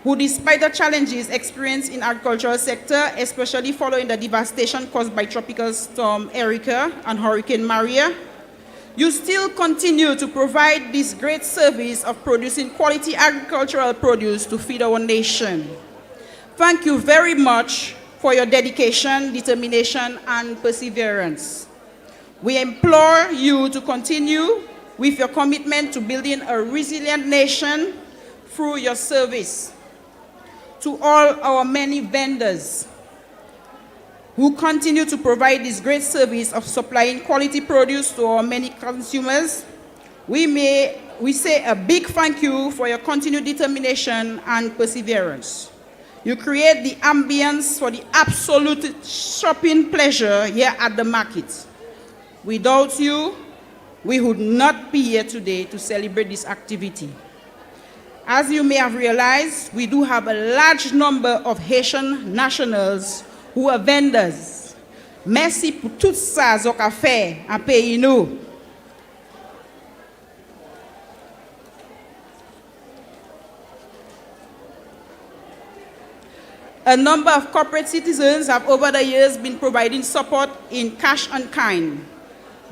S8: who, despite the challenges experienced in agricultural sector, especially following the devastation caused by Tropical Storm Erika and Hurricane Maria, you still continue to provide this great service of producing quality agricultural produce to feed our nation. Thank you very much for your dedication, determination, and perseverance. We implore you to continue with your commitment to building a resilient nation through your service. To all our many vendors who continue to provide this great service of supplying quality produce to our many consumers, we say a big thank you for your continued determination and perseverance. You create the ambience for the absolute shopping pleasure here at the market. Without you, we would not be here today to celebrate this activity. As you may have realized, we do have a large number of Haitian nationals who are vendors. Merci pour tout ça qu'on a fait en pays nous. A number of corporate citizens have over the years been providing support in cash and kind,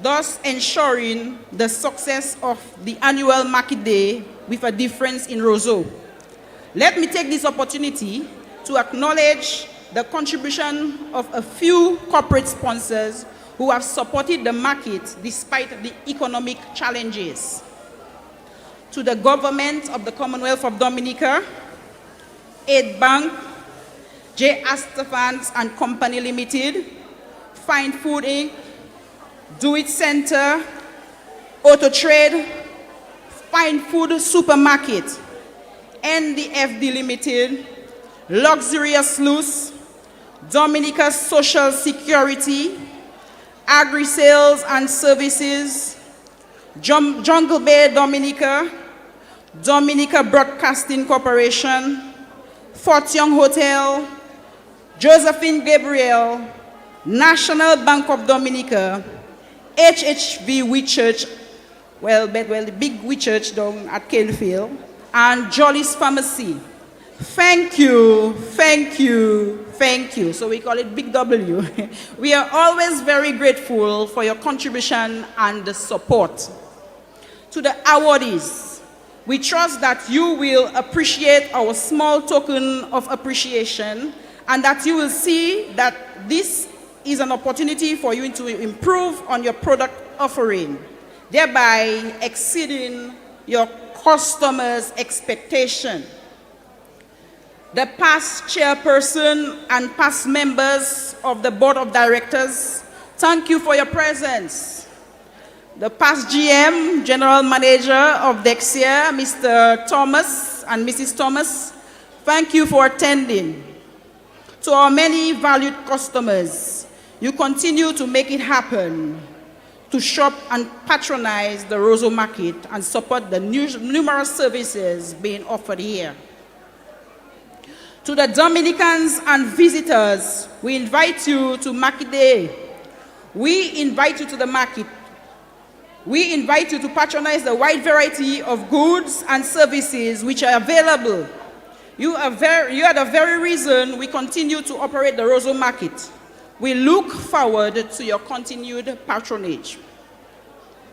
S8: thus ensuring the success of the annual Market Day with a Difference in Roseau. Let me take this opportunity to acknowledge the contribution of a few corporate sponsors who have supported the market despite the economic challenges. To the government of the Commonwealth of Dominica, Aid Bank, J. Astafans and Company Limited, Fine Food Inc., Do It Center, Auto Trade, Fine Food Supermarket, NDFD Limited, Luxurious Loose, Dominica Social Security, Agri Sales and Services, Jungle Bay Dominica, Dominica Broadcasting Corporation, Fort Young Hotel, Josephine Gabriel, National Bank of Dominica, HHV Wheat Church, the big Wheat Church down at Canefield, and Jolly's Pharmacy. Thank you, thank you, thank you. So we call it Big W. We are always very grateful for your contribution and the support. To the awardees, we trust that you will appreciate our small token of appreciation and that you will see that this is an opportunity for you to improve on your product offering, thereby exceeding your customers' expectation. The past chairperson and past members of the board of directors, thank you for your presence. The past GM, general manager of Dexia, Mr. Thomas and Mrs. Thomas, thank you for attending. To our many valued customers, you continue to make it happen, to shop and patronize the Roseau Market and support the numerous services being offered here. To the Dominicans and visitors, we invite you to Market Day. We invite you to the market. We invite you to patronize the wide variety of goods and services which are available. You are the very reason we continue to operate the Roseau Market. We look forward to your continued patronage.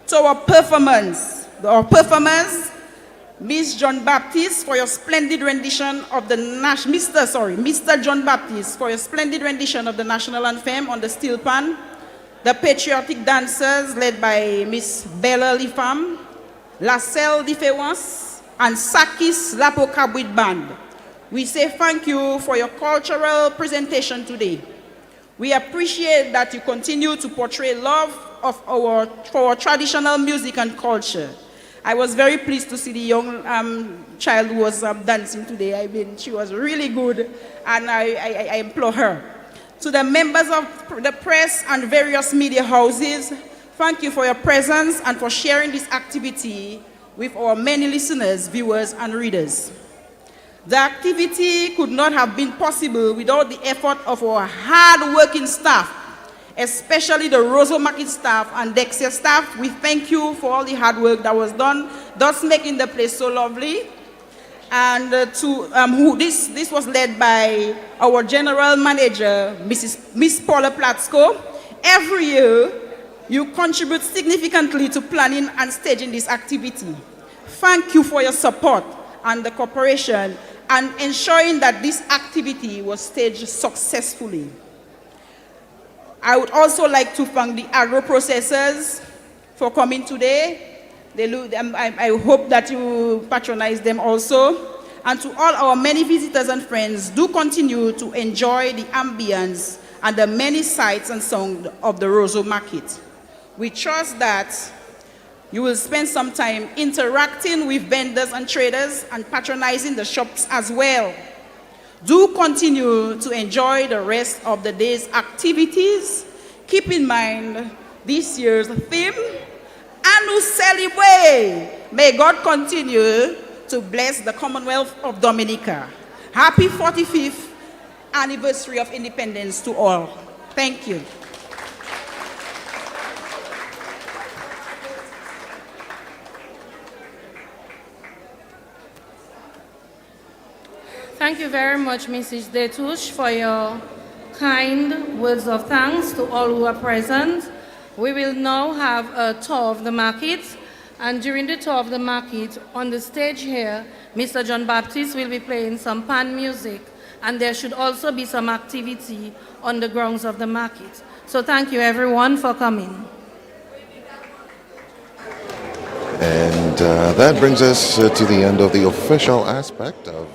S8: To our performers, Ms. John Baptiste, for your splendid rendition of the Mr. John Baptiste, for your splendid rendition of the national anthem on the steel pan. The patriotic dancers led by Miss Bella Lifam, La Selle Différence, and Sakis Lapokabwit Band. We say thank you for your cultural presentation today. We appreciate that you continue to portray love for our traditional music and culture. I was very pleased to see the young child who was dancing today. I mean, she was really good, and I implore her. To the members of the press and various media houses, thank you for your presence and for sharing this activity with our many listeners, viewers, and readers. The activity could not have been possible without the effort of our hard-working staff, especially the Roseau Market staff and Dexia staff. We thank you for all the hard work that was done, thus making the place so lovely. And this was led by our general manager, Miss Paula Platsko. Every year, you contribute significantly to planning and staging this activity. Thank you for your support and the cooperation and ensuring that this activity was staged successfully. I would also like to thank the agro-processors for coming today. I hope that you patronize them also. And to all our many visitors and friends, do continue to enjoy the ambience and the many sights and sounds of the Roseau Market. We trust that you will spend some time interacting with vendors and traders and patronizing the shops as well. Do continue to enjoy the rest of the day's activities. Keep in mind this year's theme, Anu Celebrate. May God continue to bless the Commonwealth of Dominica. Happy 45th anniversary of independence to all. Thank you.
S6: Thank you very much, Mrs. Detouche, for your kind words of thanks to all who are present. We will now have a tour of the market, and during the tour of the market, on the stage here, Mr. John Baptiste will be playing some pan music, and there should also be some activity on the grounds of the market. So thank you everyone for coming.
S2: And that brings us to the end of the official aspect of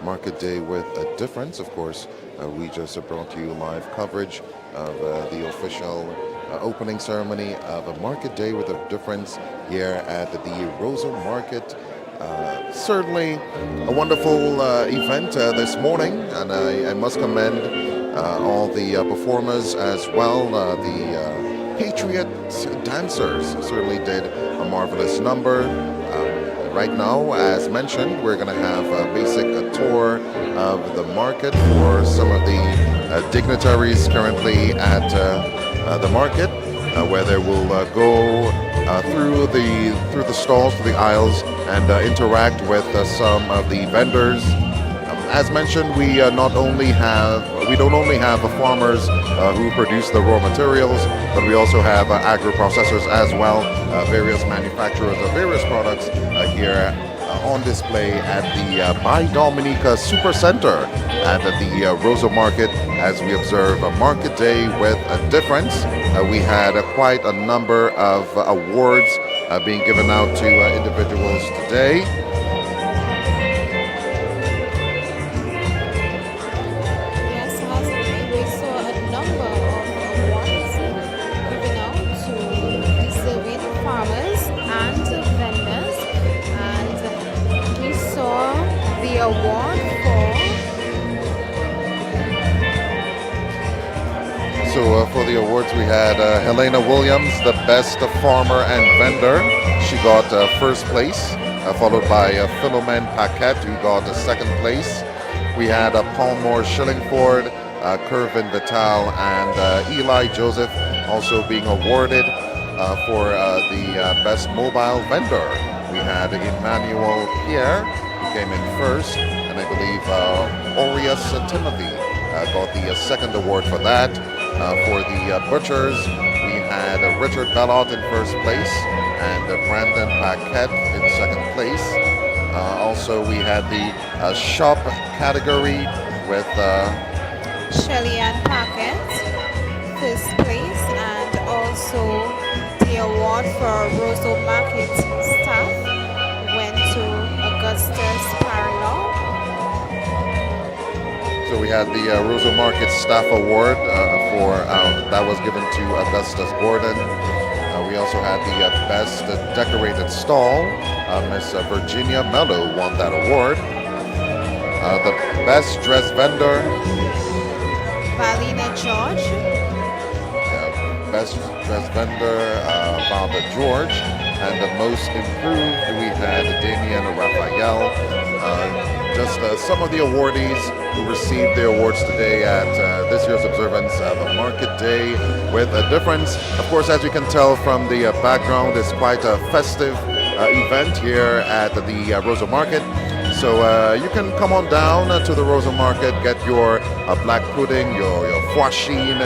S2: Market Day with a Difference. Of course, we just brought you live coverage of the official opening ceremony of a Market Day with a Difference here at the Roseau Market. Certainly a wonderful event this morning, and I must commend all the performers as well. The Patriot dancers certainly did a marvelous number. Right now, as mentioned, we're going to have a basic tour of the market for some of the dignitaries currently at the market, where they will go through the stalls, through the aisles, and interact with some of the vendors as mentioned, we don't only have farmers who produce the raw materials, but we also have agro-processors as well, various manufacturers of various products here on display at the By Dominica Super Center at the Roseau Market as we observe a market day with a difference. We had quite a number of awards being given out to individuals today.
S3: Yes, Hazari, we saw a number of awards given out to deserving farmers and vendors, and we saw the award
S2: for the awards, we had Helena Williams, the best farmer and vendor. She got first place, followed by Philomene Paquette, who got second place. We had Palmore Shillingford, Kervin Vital, and Eli Joseph also being awarded for the best mobile vendor. We had Emmanuel Pierre, who came in first, and I believe Aureus Timothy got the second award for that. For the butchers, we had Richard Bellot in first place and Brandon Paquette in second place. Also, we had the shop category with
S3: Shelly-Ann Paquette, first place, and also the award for Roseau Market staff went to Augustus Parlow.
S2: So we had the Roseau Market Staff Award that was given to Augustus Gordon. We also had the Best Decorated Stall. Miss Virginia Mello won that award. The Best Dress Vendor.
S3: Valina George.
S2: Best Dress Vendor, Valda George. And the Most Improved, we had Damien Raphael. Just some of the awardees who received their awards today at this year's observance of a market day with a difference. Of course, as you can tell from the background, it's quite a festive event here at the Roseau Market. So you can come on down to the Roseau Market, get your black pudding, your foie chine,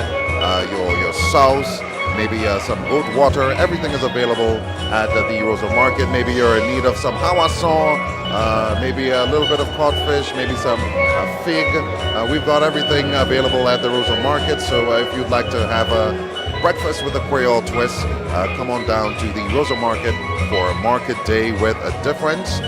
S2: your sauce, maybe some goat water. Everything is available at the Roseau Market. Maybe you're in need of some hawasson, maybe a little bit of codfish, maybe some fig. We've got everything available at the Roseau Market. So if you'd like to have a breakfast with a Creole twist, come on down to the Roseau Market for a market day with a difference.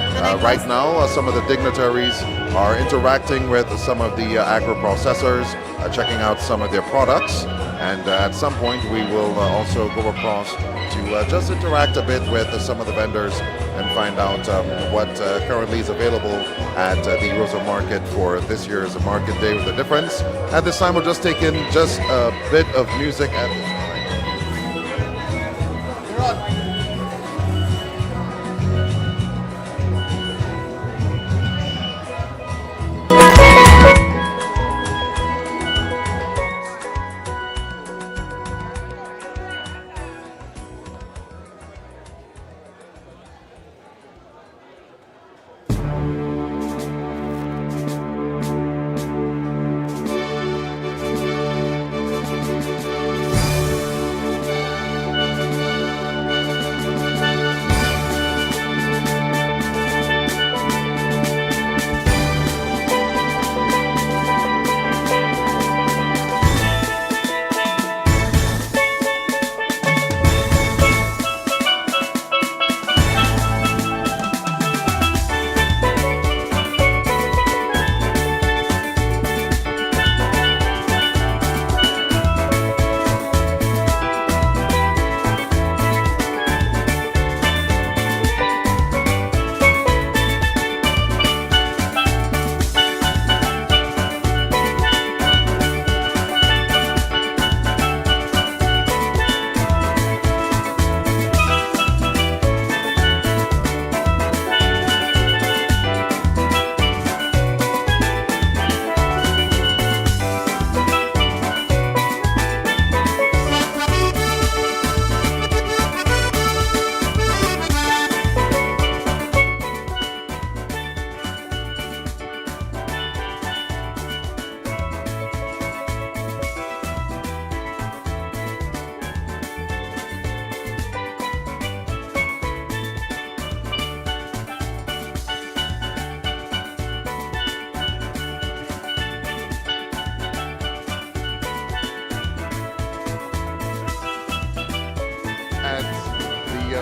S2: Right now, some of the dignitaries are interacting with some of the agro-processors, checking out some of their products. And at some point, we will also go across to just interact a bit with some of the vendors and find out what currently is available at the Roseau Market for this year's Market Day with a Difference. At this time, we'll just take in just a bit of music at this time.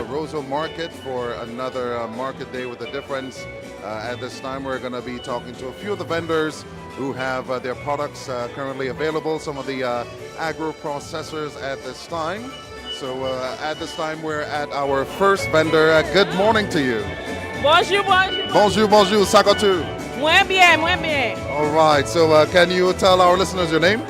S2: Roseau Market for another Market Day with a Difference. At this time, we're going to be talking to a few of the vendors who have their products currently available, some of the agro-processors at this time. So at this time, we're at our first vendor. Good morning to you.
S4: Bonjour, bonjour.
S2: Bonjour, bonjour, Sakotu.
S4: Muy bien, muy bien.
S2: All right, so can you tell our listeners your name?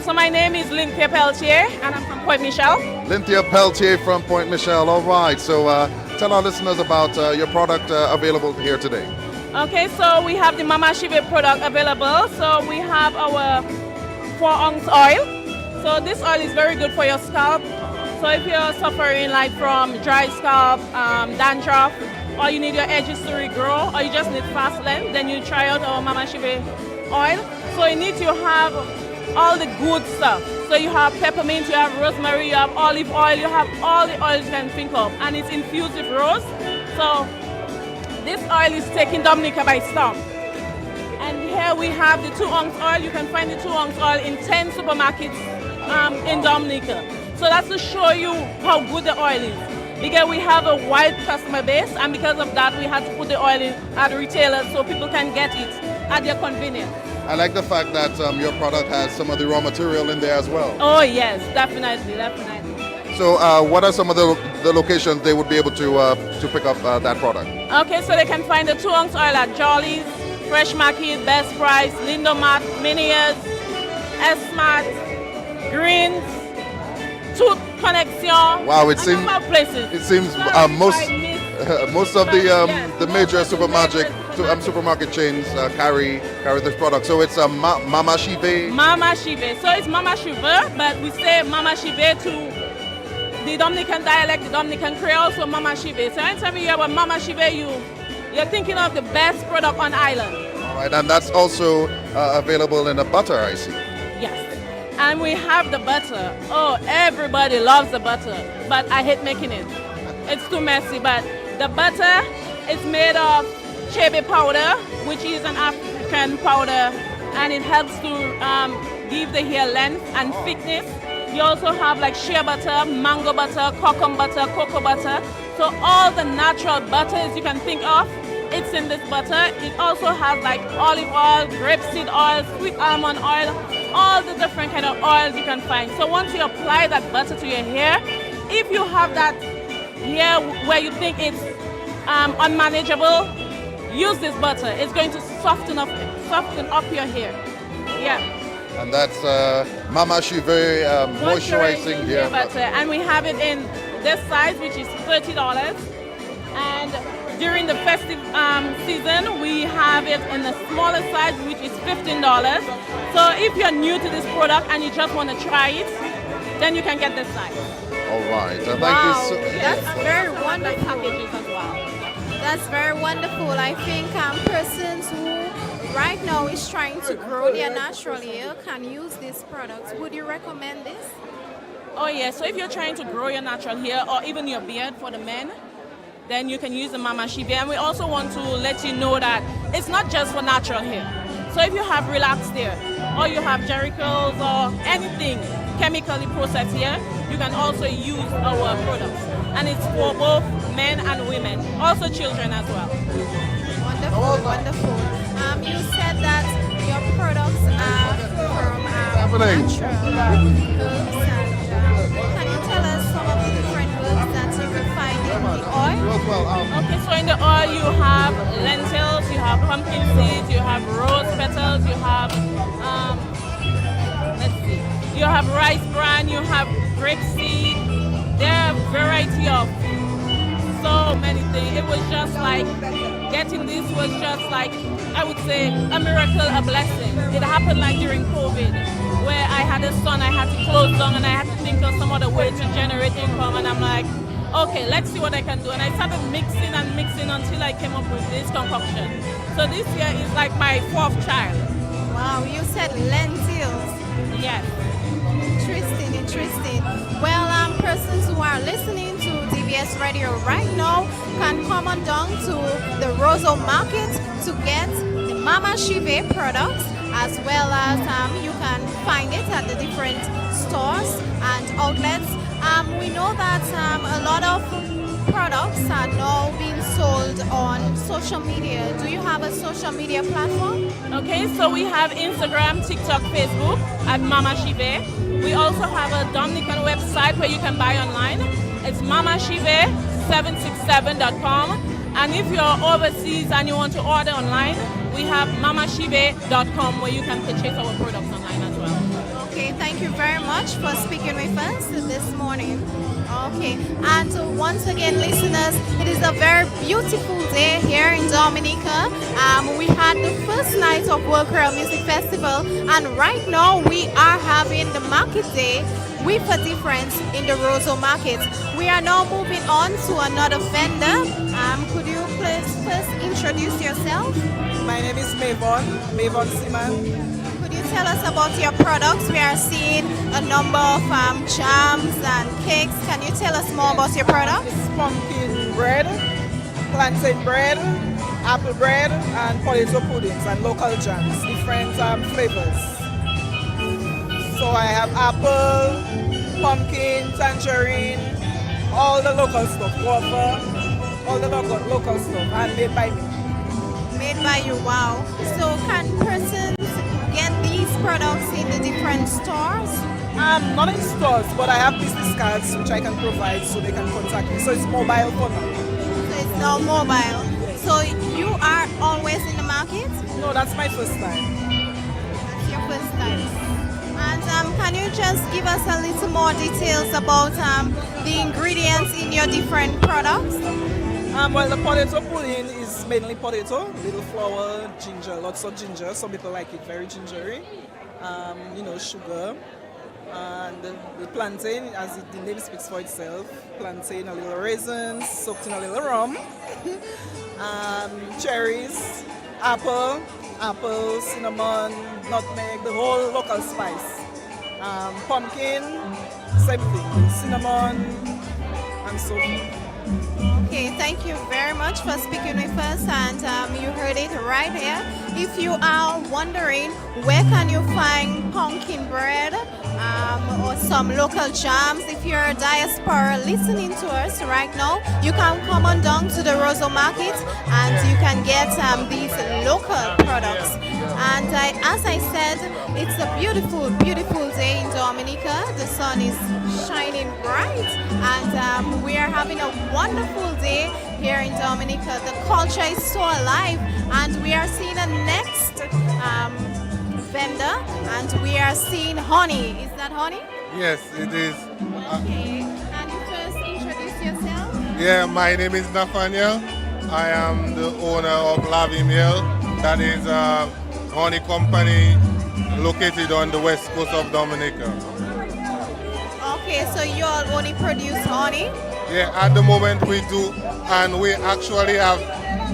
S4: So my name is Lynthia Peltier, and I'm from Point Michel.
S2: Lynthia Peltier from Point Michel. All right, so tell our listeners about your product available here today.
S4: Okay, so we have the Mama Chive product available. So we have our 4-ounce oil. So this oil is very good for your scalp. So if you're suffering like from dry scalp, dandruff, or you need your edges to regrow, or you just need fast length, then you try out our Mama Chive oil. So in it you have all the good stuff. So you have peppermint, you have rosemary, you have olive oil, you have all the oils you can think of, and it's infused with rose. So this oil is taking Dominica by storm. And here we have the 2-ounce oil. You can find the 2-ounce oil in 10 supermarkets in Dominica. So that's to show you how good the oil is. Because we have a wide customer base, and because of that we had to put the oil in at retailers so people can get it at their convenience.
S2: I like the fact that your product has some of the raw material in there as well.
S4: Oh yes, definitely, definitely.
S2: So what are some of the locations they would be able to pick up that product?
S4: Okay, so they can find the 2-ounce oil at Jolly's, Fresh Market, Best Price, Lindomat, Miniers, S-Mart, Greens, Tooth Connection.
S2: Wow,
S4: it
S2: seems most of the major supermarket chains carry this product. So it's Mama Chive.
S4: Mama Chive. So it's Mama Chive, but we say Mama Chive to the Dominican dialect, the Dominican Creole, so Mama Chive. So anytime you hear about Mama Chive, you're thinking of the best product on island.
S2: All right, and that's also available in a butter, I see.
S4: Yes. And we have the butter. Oh, everybody loves the butter, but I hate making it. It's too messy, but the butter is made of chebe powder, which is an African powder, and it helps to give the hair length and thickness. You also have like shea butter, mango butter, cocoa butter, cocoa butter. So all the natural butters you can think of, it's in this butter. It also has like olive oil, grapeseed oil, sweet almond oil, all the different kind of oils you can find. So once you apply that butter to your hair, if you have that hair where you think it's unmanageable, use this butter. It's going to soften up your hair. Yeah.
S2: And that's Mama Chive moisturizing hair
S4: butter. And we have it in this size, which is $30. And during the festive season, we have it in the smaller size, which is $15. So if you're new to this product and you just want to try it, then you can get this size.
S2: All right. Thank
S3: Wow,
S2: you so
S3: that's very wonderful. Packages as well. That's very wonderful. I think persons who right now is trying to grow their natural hair can use these products. Would you recommend this?
S4: Oh yeah, so if you're trying to grow your natural hair or even your beard for the men, then you can use the Mama Chive. And we also want to let you know that it's not just for natural hair. So if you have relaxed hair or you have jerry curls or anything chemically processed hair, you can also use our products. And it's for both men and women, also children as well.
S3: Wonderful, wonderful. You said that your products are from natural herbs. Can you tell us some of the different herbs that you will find in the oil?
S4: Okay, so in the oil you have lentils, you have pumpkin seeds, you have rose petals, you have you have rice bran, you have grape seed. There are a variety of so many things. It was just like getting this was just like, I would say, a miracle, a blessing. It happened like during COVID, where I had a son, I had to close down and I had to think of some other way to generate income, and I'm like, okay, let's see what I can do. And I started mixing and mixing until I came up with this concoction. So this year is like my 4th child.
S3: Wow, you said lentils.
S4: Yes.
S3: Interesting, interesting. Well, persons who are listening to DBS Radio right now can come on down to the Roseau Market to get the Mama Chive products, as well as you can find it at the different stores and outlets. We know that a lot of products are now being sold on social media. Do you have a social media platform?
S4: Okay, so we have Instagram, TikTok, Facebook at Mama Shive. We also have a Dominican website where you can buy online. It's mamashive767.com. And if you're overseas and you want to order online, we have mamashive.com where you can purchase our products online as well.
S3: Okay, thank you very much for speaking with us this morning. Okay, and once again, listeners, it is a very beautiful day here in Dominica. We had the first night of World Creole Music Festival, and right now we are having the market day with a difference in the Roseau Market. We are now moving on to another vendor. Could you please first introduce yourself?
S9: My name is Mavon Seaman.
S3: Could you tell us about your products? We are seeing a number of jams and cakes. Can you tell us more about your products?
S9: It's pumpkin bread, plantain bread, apple bread, and potato puddings and local jams, different flavors. So I have apple, pumpkin, tangerine, all the local stuff, guava, all the local stuff, and made by me.
S3: Made by you, wow. So can persons get these products in the different stores?
S9: Not in stores, but I have business cards which I can provide so they can contact me. So it's mobile for now.
S3: So it's now mobile. So you are always in the market?
S9: No, that's my first time.
S3: That's your first time. And can you just give us a little more details about the ingredients in your different products?
S9: Well, the potato pudding is mainly potato, little flour, ginger, lots of ginger. Some people like it very gingery. Sugar. And the plantain, as the name speaks for itself, plantain, a little raisins, soaked in a little rum. Cherries, apple, cinnamon, nutmeg, the whole local spice. Pumpkin, same thing, cinnamon, and so forth.
S3: Okay, thank you very much for speaking with us, and you heard it right here. If you are wondering where can you find pumpkin bread or some local jams, if you're a diaspora listening to us right now, you can come on down to the Roseau Market and you can get these local products. And as I said, it's a beautiful, beautiful day in Dominica. The sun is shining bright, and we are having a wonderful day here in Dominica. The culture is so alive, and we are seeing a next vendor, and we are seeing honey. Is that honey?
S10: Yes, it is.
S3: Okay. Can you first introduce yourself?
S10: Yeah, my name is Nathaniel. I am the owner of Lavi Miel. That is a honey company located on the west coast of Dominica.
S3: Okay, so you all only produce honey?
S10: Yeah, at the moment we do, and we actually have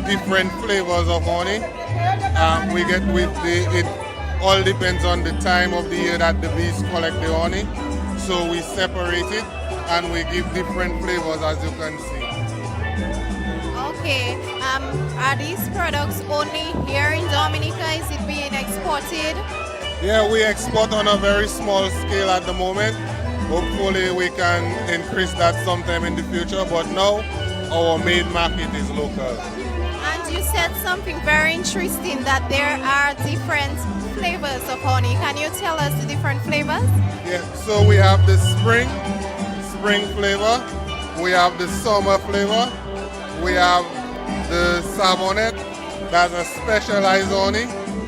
S10: different flavors of honey. It all depends on the time of the year that the bees collect the honey. So we separate it and we give different flavors, as you can see.
S3: Okay, are these products only here in Dominica? Is it being exported?
S10: Yeah, we export on a very small scale at the moment. Hopefully we can increase that sometime in the future, but now our main market is local.
S3: And you said something very interesting, that there are different flavors of honey. Can you tell us the different flavors?
S10: Yeah, so we have the spring flavor, we have the summer flavor, we have the savonette, that's a specialized honey.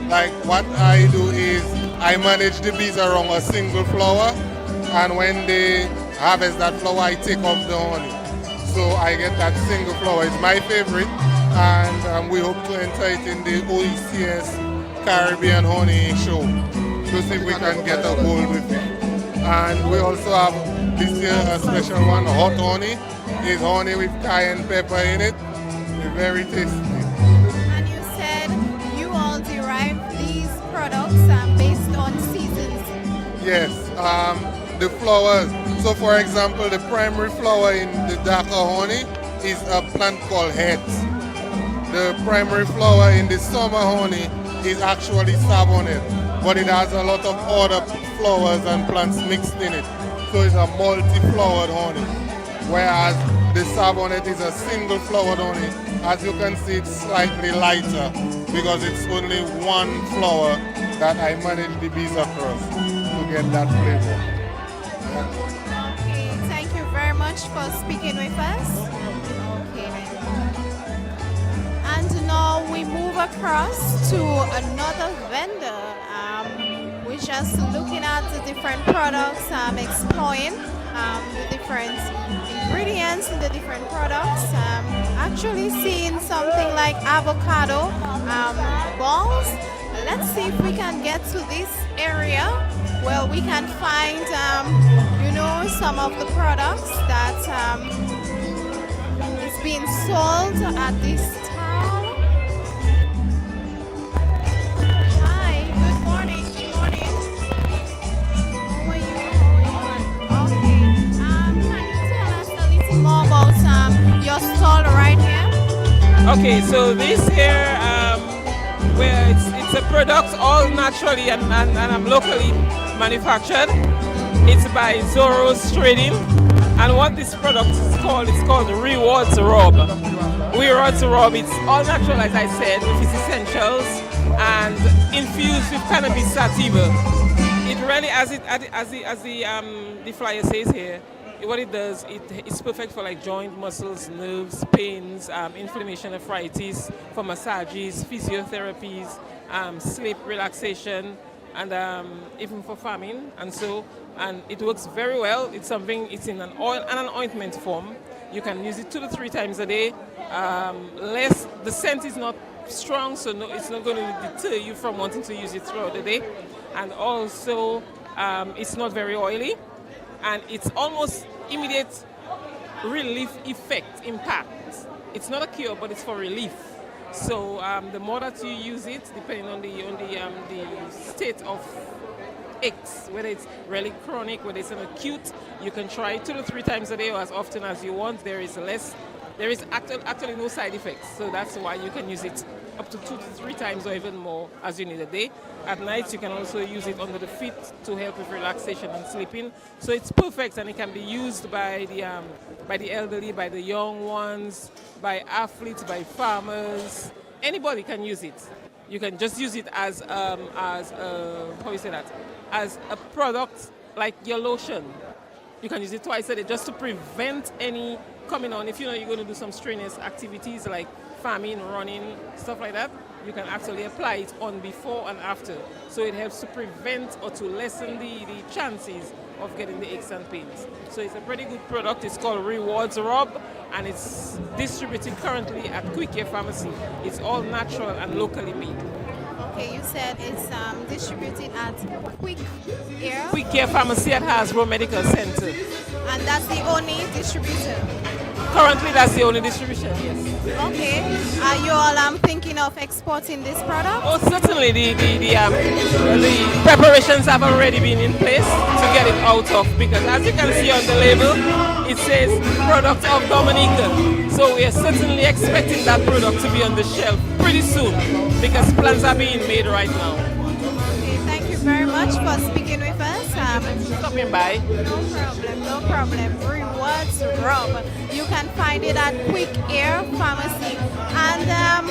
S10: Like what I do is I manage the bees around a single flower, and when they harvest that flower, I take off the honey. So I get that single flower. It's my favorite, and we hope to enter it in the OECS Caribbean Honey Show to see if we can get a gold with it. And we also have this year a special one, hot honey. It's honey with cayenne pepper in it. It's very tasty.
S3: And you said you all derive these products based on seasons.
S10: Yes, the flowers. So for example, the primary flower in the darker honey is a plant called heads. The primary flower in the summer honey is actually savonette. but it has a lot of other flowers and plants mixed in it. So it's a multi-flowered honey. Whereas the Savonette is a single flowered honey. As you can see, it's slightly lighter because it's only one flower that I managed the bees across to get that flavor.
S3: Okay, thank you very much for speaking with us. Okay, then. And now we move across to another vendor. We're just looking at the different products, exploring the different ingredients in the different products. Actually seeing something like avocado balls. Let's see if we can get to this area where we can find, some of the products that is being sold at this stall. Hi, good morning. Good morning. How are you? Okay. Can you tell us a little more about your stall right here?
S11: Okay, so this here, where it's a product all naturally and locally manufactured. It's by Zoros Trading, and what this product is called, it's called Rewards Rub. Rewards Rub, it's all natural, as I said, with its essentials and infused with cannabis sativa. It really, as the flyer says here, what it does, it's perfect for like joint, muscles, nerves, pains, inflammation, arthritis, for massages, physiotherapies, sleep, relaxation, and even for farming. And it works very well. It's in an oil and an ointment form. You can use it 2 to 3 times a day. The scent is not strong, so it's not going to deter you from wanting to use it throughout the day. And also, it's not very oily. And it's almost immediate relief effect, impact. It's not a cure, but it's for relief. So the more that you use it, depending on the state of aches, whether it's really chronic, whether it's an acute, you can try 2 to 3 times a day or as often as you want. There is actually no side effects, so that's why you can use it up to 2 to 3 times or even more as you need a day. At night, you can also use it under the feet to help with relaxation and sleeping. So it's perfect, and it can be used by the elderly, by the young ones, by athletes, by farmers. Anybody can use it. You can just use it as as a product like your lotion. You can use it twice a day just to prevent any coming on. If you know you're going to do some strenuous activities like farming, running, stuff like that, you can actually apply it on before and after. So it helps to prevent or to lessen the chances of getting the aches and pains. So it's a pretty good product. It's called Rewards Rub, and it's distributed currently at Quick Care Pharmacy. It's all natural and locally made.
S3: Okay, you said it's distributed at Quick
S11: Care Pharmacy at Hasbro Medical Center.
S3: And that's the only distributor?
S11: Currently, that's the only distribution, yes.
S3: Okay. Are you all thinking of exporting this product?
S11: Oh, certainly. The preparations have already been in place to get it out of, because as you can see on the label, it says product of Dominica. So we are certainly expecting that product to be on the shelf pretty soon, because plans are being made right now.
S3: Okay, thank you very much for speaking with us.
S11: Stopping by.
S3: No problem. Rewards Rub. You can find it at Quick Air Pharmacy. And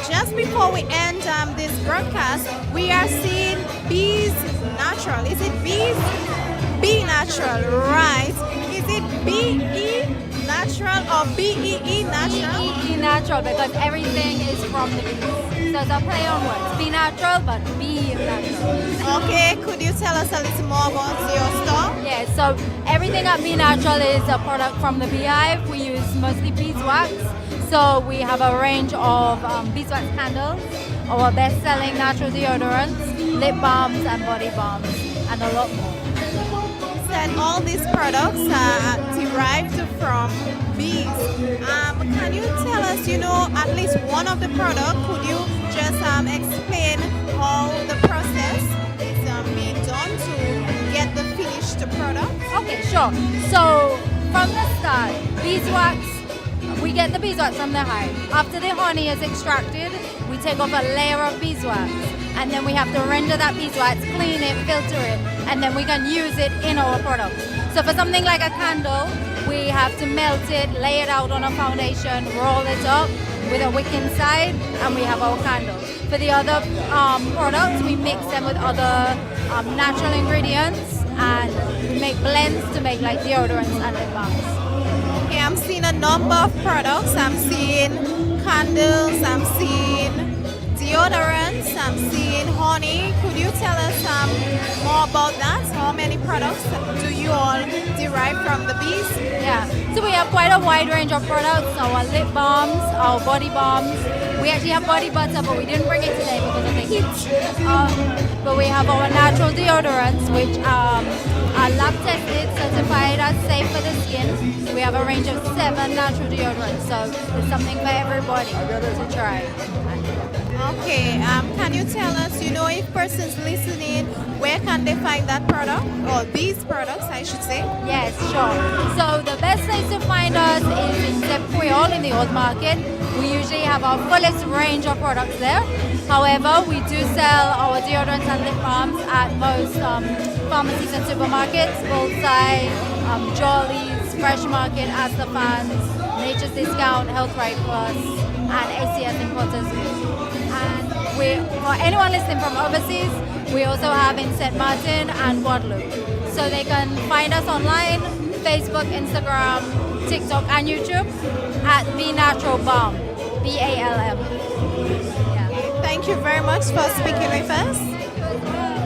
S3: just before we end this broadcast, we are seeing Bees Natural. Is it Bees? Bee Natural, right. Is it B-E Natural or B-E-E Natural?
S12: B-E-E Natural, because everything is from the bees. So it's a play on words. Be natural, but be natural.
S3: Okay, could you tell us a little more about your store?
S12: Yeah, so everything at Be Natural is a product from the beehive. We use mostly beeswax. So we have a range of beeswax candles, our best-selling natural deodorants, lip balms and body balms, and a lot more.
S3: You said all these products are derived from bees. Can you tell us, at least one of the products? Could you just explain how the process is being done to get the finished product?
S12: Okay, sure. So from the start, beeswax, we get the beeswax from the hive. After the honey is extracted, we take off a layer of beeswax, and then we have to render that beeswax, clean it, filter it, and then we can use it in our product. So for something like a candle, we have to melt it, lay it out on a foundation, roll it up with a wick inside, and we have our candle. For the other products, we mix them with other natural ingredients, and we make blends to make like deodorants and lip balms.
S3: Okay, I'm seeing a number of products. I'm seeing candles, I'm seeing deodorants, I'm seeing honey. Could you tell us more about that? How many products do you all derive from the bees?
S12: Yeah, so we have quite a wide range of products, our lip balms, our body balms. We actually have body butter, but we didn't bring it today because of the heat. But we have our natural deodorants, which are lab tested, certified as safe for the skin. We have a range of 7 natural deodorants, so it's something for everybody to try.
S3: Okay, can you tell us, if persons listening, where can they find that product, or these products, I should say?
S12: Yes, sure. So the best place to find us is in Sept-Creole in the Old Market. We usually have our fullest range of products there. However, we do sell our deodorants and lip balms at most pharmacies and supermarkets, Bullseye, Jollies, Fresh Market, Astafans, Nature's Discount, Health Right Plus, and ACS Importers. And for anyone listening from overseas, we also have in St. Martin and Guadeloupe. So they can find us online, Facebook, Instagram, TikTok, and YouTube at The Natural Balm, BALM.
S3: Yeah. Thank you very much for speaking with us.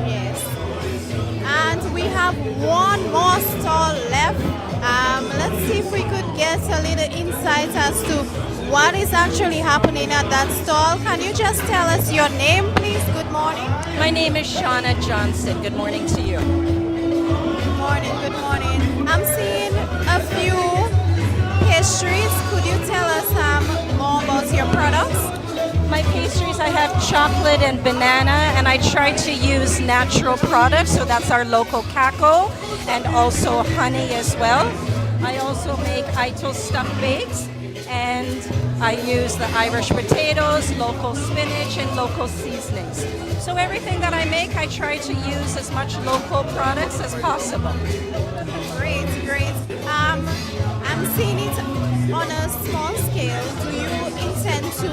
S3: Yes. And we have one more stall left. Let's see if we could get a little insight as to what is actually happening at that stall. Can you just tell us your name, please? Good morning.
S13: My name is Shauna Johnson. Good morning to you.
S3: Good morning, good morning. I'm seeing a few pastries. Could you tell us more about your products?
S13: My pastries, I have chocolate and banana, and I try to use natural products, so that's our local cacao, and also honey as well. I also make Ito stuffed bakes, and I use the Irish potatoes, local spinach, and local seasonings. So everything that I make, I try to use as much local products as possible.
S3: Great, great. I'm seeing it on a small scale. Do you intend to,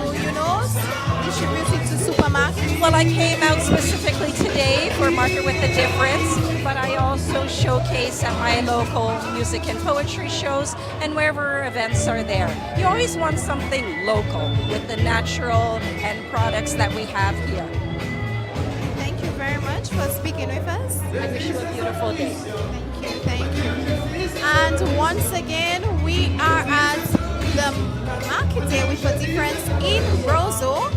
S3: distribute it to supermarkets?
S13: Well, I came out specifically today for Market with the Difference, but I also showcase at my local music and poetry shows and wherever events are there. You always want something local with the natural and products that we have here.
S3: Thank you very much for speaking with us.
S13: I wish you a beautiful day.
S3: Thank you. And once again, we are at the Market Day with a Difference in Roseau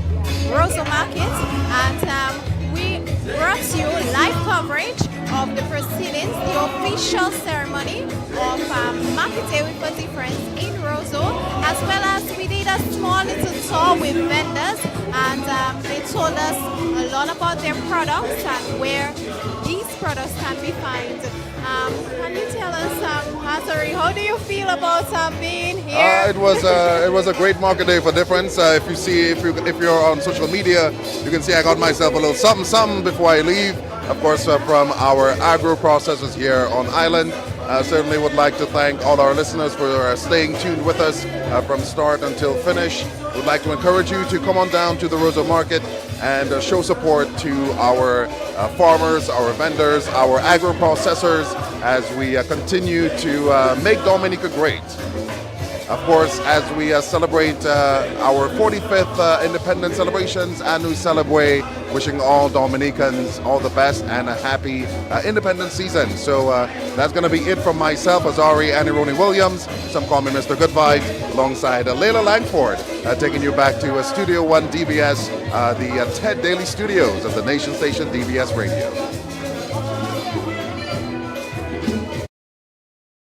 S3: Market, and we brought you live coverage of the proceedings, the official ceremony of Market Day with a Difference in Roseau, as well as we did a small little tour with vendors, and they told us a lot about their products and where these products can be found. Can you tell us, Hazari, how do you feel about being here?
S14: It was a great Market Day for Difference. If you're on social media, you can see I got myself a little something before I leave. Of course, from our agro processors here on island. Certainly would like to thank all our listeners for staying tuned with us from start until finish. We'd like to encourage you to come on down to the Roseau Market and show support to our farmers, our vendors, our agro processors as we continue to make Dominica great. Of course, as we celebrate our 45th independence celebrations, Anu Celebrate, wishing all Dominicans all the best and a happy independence season. So that's going to be it from myself, Azari and Ironi Williams. Some call me Mr. Good Vibes, alongside Layla Langford, taking you back to Studio One DBS, the TED Daily Studios of the nation station DBS Radio.